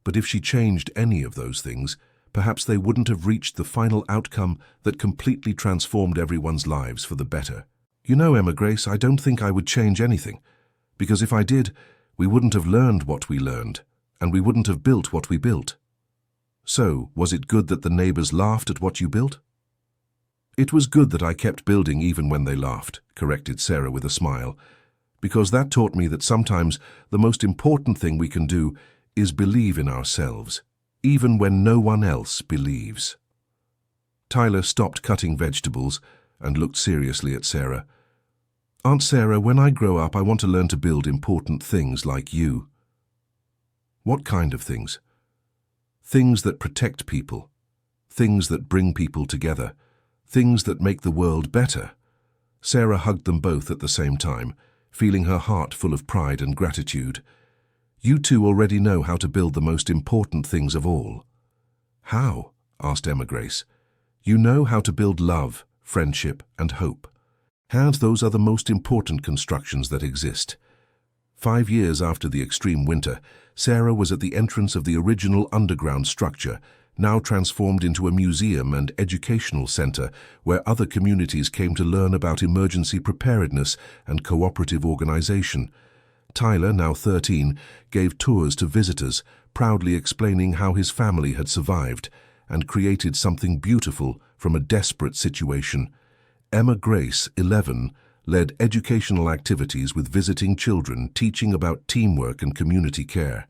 But if she changed any of those things, perhaps they wouldn't have reached the final outcome that completely transformed everyone's lives for the better. "You know, Emma Grace, I don't think I would change anything, because if I did, we wouldn't have learned what we learned, and we wouldn't have built what we built." "So, was it good that the neighbors laughed at what you built?" "It was good that I kept building even when they laughed," corrected Sarah with a smile, "because that taught me that sometimes the most important thing we can do is believe in ourselves, even when no one else believes." Tyler stopped cutting vegetables and looked seriously at Sarah. "Aunt Sarah, when I grow up, I want to learn to build important things like you." "What kind of things?" "Things that protect people, things that bring people together, things that make the world better." Sarah hugged them both at the same time, feeling her heart full of pride and gratitude. "You two already know how to build the most important things of all." "How?" asked Emma Grace. "You know how to build love, friendship, and hope. And those are the most important constructions that exist." 5 years after the extreme winter, Sarah was at the entrance of the original underground structure, now transformed into a museum and educational center where other communities came to learn about emergency preparedness and cooperative organization. Tyler, now 13, gave tours to visitors, proudly explaining how his family had survived and created something beautiful from a desperate situation. Emma Grace, 11, led educational activities with visiting children, teaching about teamwork and community care.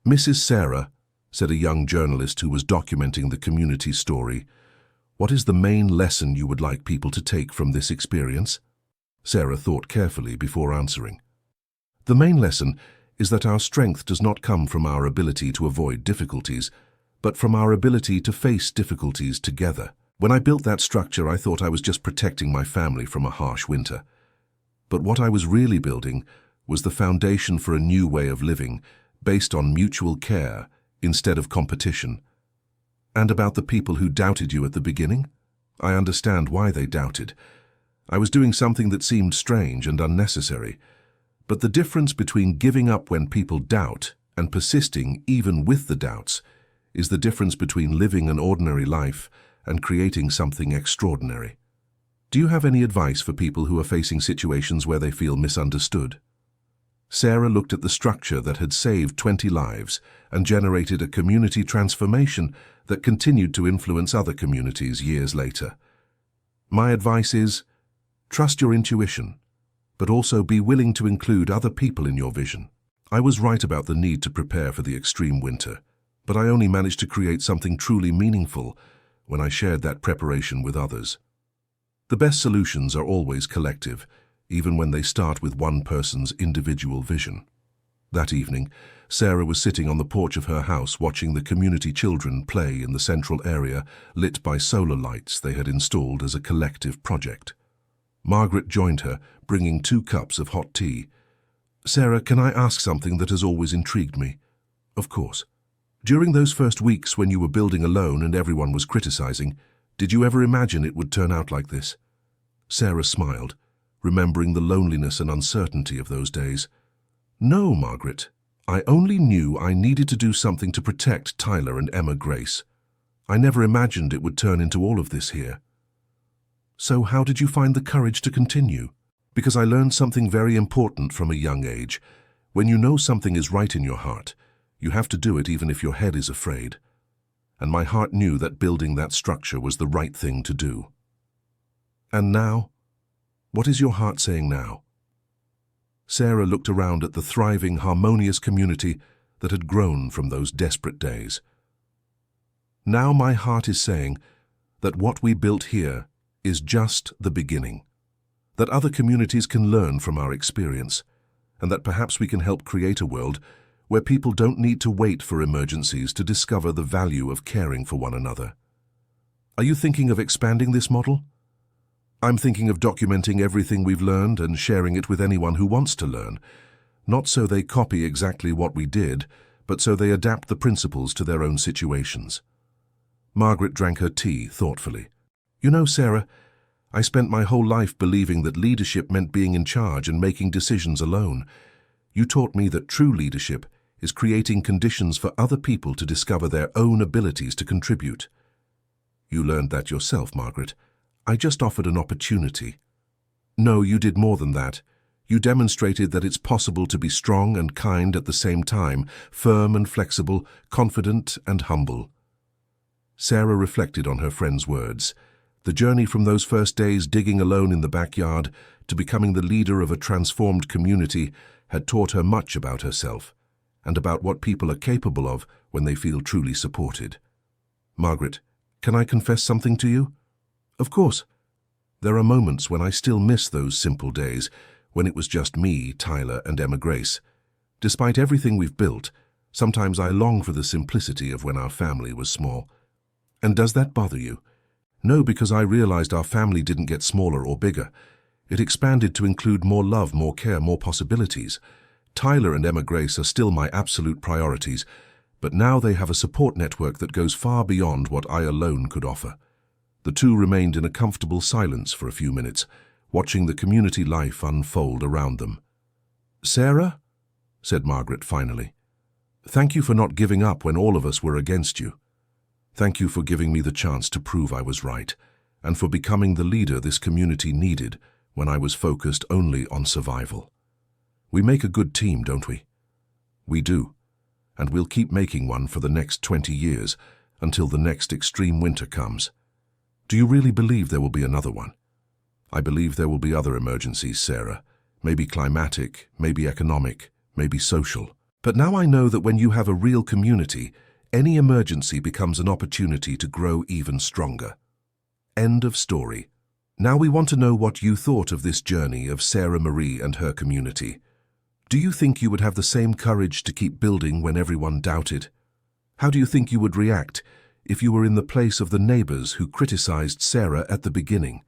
"Mrs. Sarah," said a young journalist who was documenting the community story, "what is the main lesson you would like people to take from this experience?" Sarah thought carefully before answering. "The main lesson is that our strength does not come from our ability to avoid difficulties, but from our ability to face difficulties together. When I built that structure, I thought I was just protecting my family from a harsh winter. But what I was really building was the foundation for a new way of living, based on mutual care instead of competition." "And about the people who doubted you at the beginning? I understand why they doubted. I was doing something that seemed strange and unnecessary. But the difference between giving up when people doubt and persisting even with the doubts is the difference between living an ordinary life and creating something extraordinary. Do you have any advice for people who are facing situations where they feel misunderstood?" Sarah looked at the structure that had saved 20 lives and generated a community transformation that continued to influence other communities years later. My advice is, trust your intuition, but also be willing to include other people in your vision. I was right about the need to prepare for the extreme winter, but I only managed to create something truly meaningful when I shared that preparation with others. The best solutions are always collective, even when they start with one person's individual vision. That evening, Sarah was sitting on the porch of her house watching the community children play in the central area lit by solar lights they had installed as a collective project. Margaret joined her, bringing 2 cups of hot tea. "Sarah, can I ask something that has always intrigued me?" "Of course." "During those first weeks when you were building alone and everyone was criticizing, did you ever imagine it would turn out like this?" Sarah smiled, remembering the loneliness and uncertainty of those days. "No, Margaret. I only knew I needed to do something to protect Tyler and Emma Grace. I never imagined it would turn into all of this here." "So how did you find the courage to continue?" "Because I learned something very important from a young age. When you know something is right in your heart, you have to do it even if your head is afraid. And my heart knew that building that structure was the right thing to do." "And now? What is your heart saying now?" Sarah looked around at the thriving, harmonious community that had grown from those desperate days. "Now my heart is saying that what we built here is just the beginning, that other communities can learn from our experience, and that perhaps we can help create a world where people don't need to wait for emergencies to discover the value of caring for one another." "Are you thinking of expanding this model?" "I'm thinking of documenting everything we've learned and sharing it with anyone who wants to learn, not so they copy exactly what we did, but so they adapt the principles to their own situations." Margaret drank her tea thoughtfully. "You know, Sarah, I spent my whole life believing that leadership meant being in charge and making decisions alone. You taught me that true leadership is creating conditions for other people to discover their own abilities to contribute." "You learned that yourself, Margaret. I just offered an opportunity." "No, you did more than that. You demonstrated that it's possible to be strong and kind at the same time, firm and flexible, confident and humble." Sarah reflected on her friend's words. The journey from those first days digging alone in the backyard to becoming the leader of a transformed community had taught her much about herself and about what people are capable of when they feel truly supported. "Margaret, can I confess something to you?" "Of course." "There are moments when I still miss those simple days, when it was just me, Tyler, and Emma Grace. Despite everything we've built, sometimes I long for the simplicity of when our family was small." "And does that bother you?" "No, because I realized our family didn't get smaller or bigger. It expanded to include more love, more care, more possibilities. Tyler and Emma Grace are still my absolute priorities, but now they have a support network that goes far beyond what I alone could offer." The two remained in a comfortable silence for a few minutes, watching the community life unfold around them. "Sarah," said Margaret finally, "thank you for not giving up when all of us were against you. Thank you for giving me the chance to prove I was right, and for becoming the leader this community needed when I was focused only on survival. We make a good team, don't we?" "We do, and we'll keep making one for the next 20 years, until the next extreme winter comes." "Do you really believe there will be another one?" "I believe there will be other emergencies, Sarah. Maybe climatic, maybe economic, maybe social. But now I know that when you have a real community, any emergency becomes an opportunity to grow even stronger." End of story. Now we want to know what you thought of this journey of Sarah Marie and her community. Do you think you would have the same courage to keep building when everyone doubted? How do you think you would react if you were in the place of the neighbors who criticized Sarah at the beginning?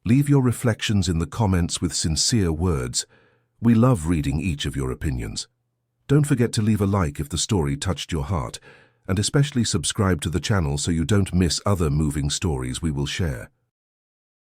Leave your reflections in the comments with sincere words. We love reading each of your opinions. Don't forget to leave a like if the story touched your heart, and especially subscribe to the channel so you don't miss other moving stories we will share.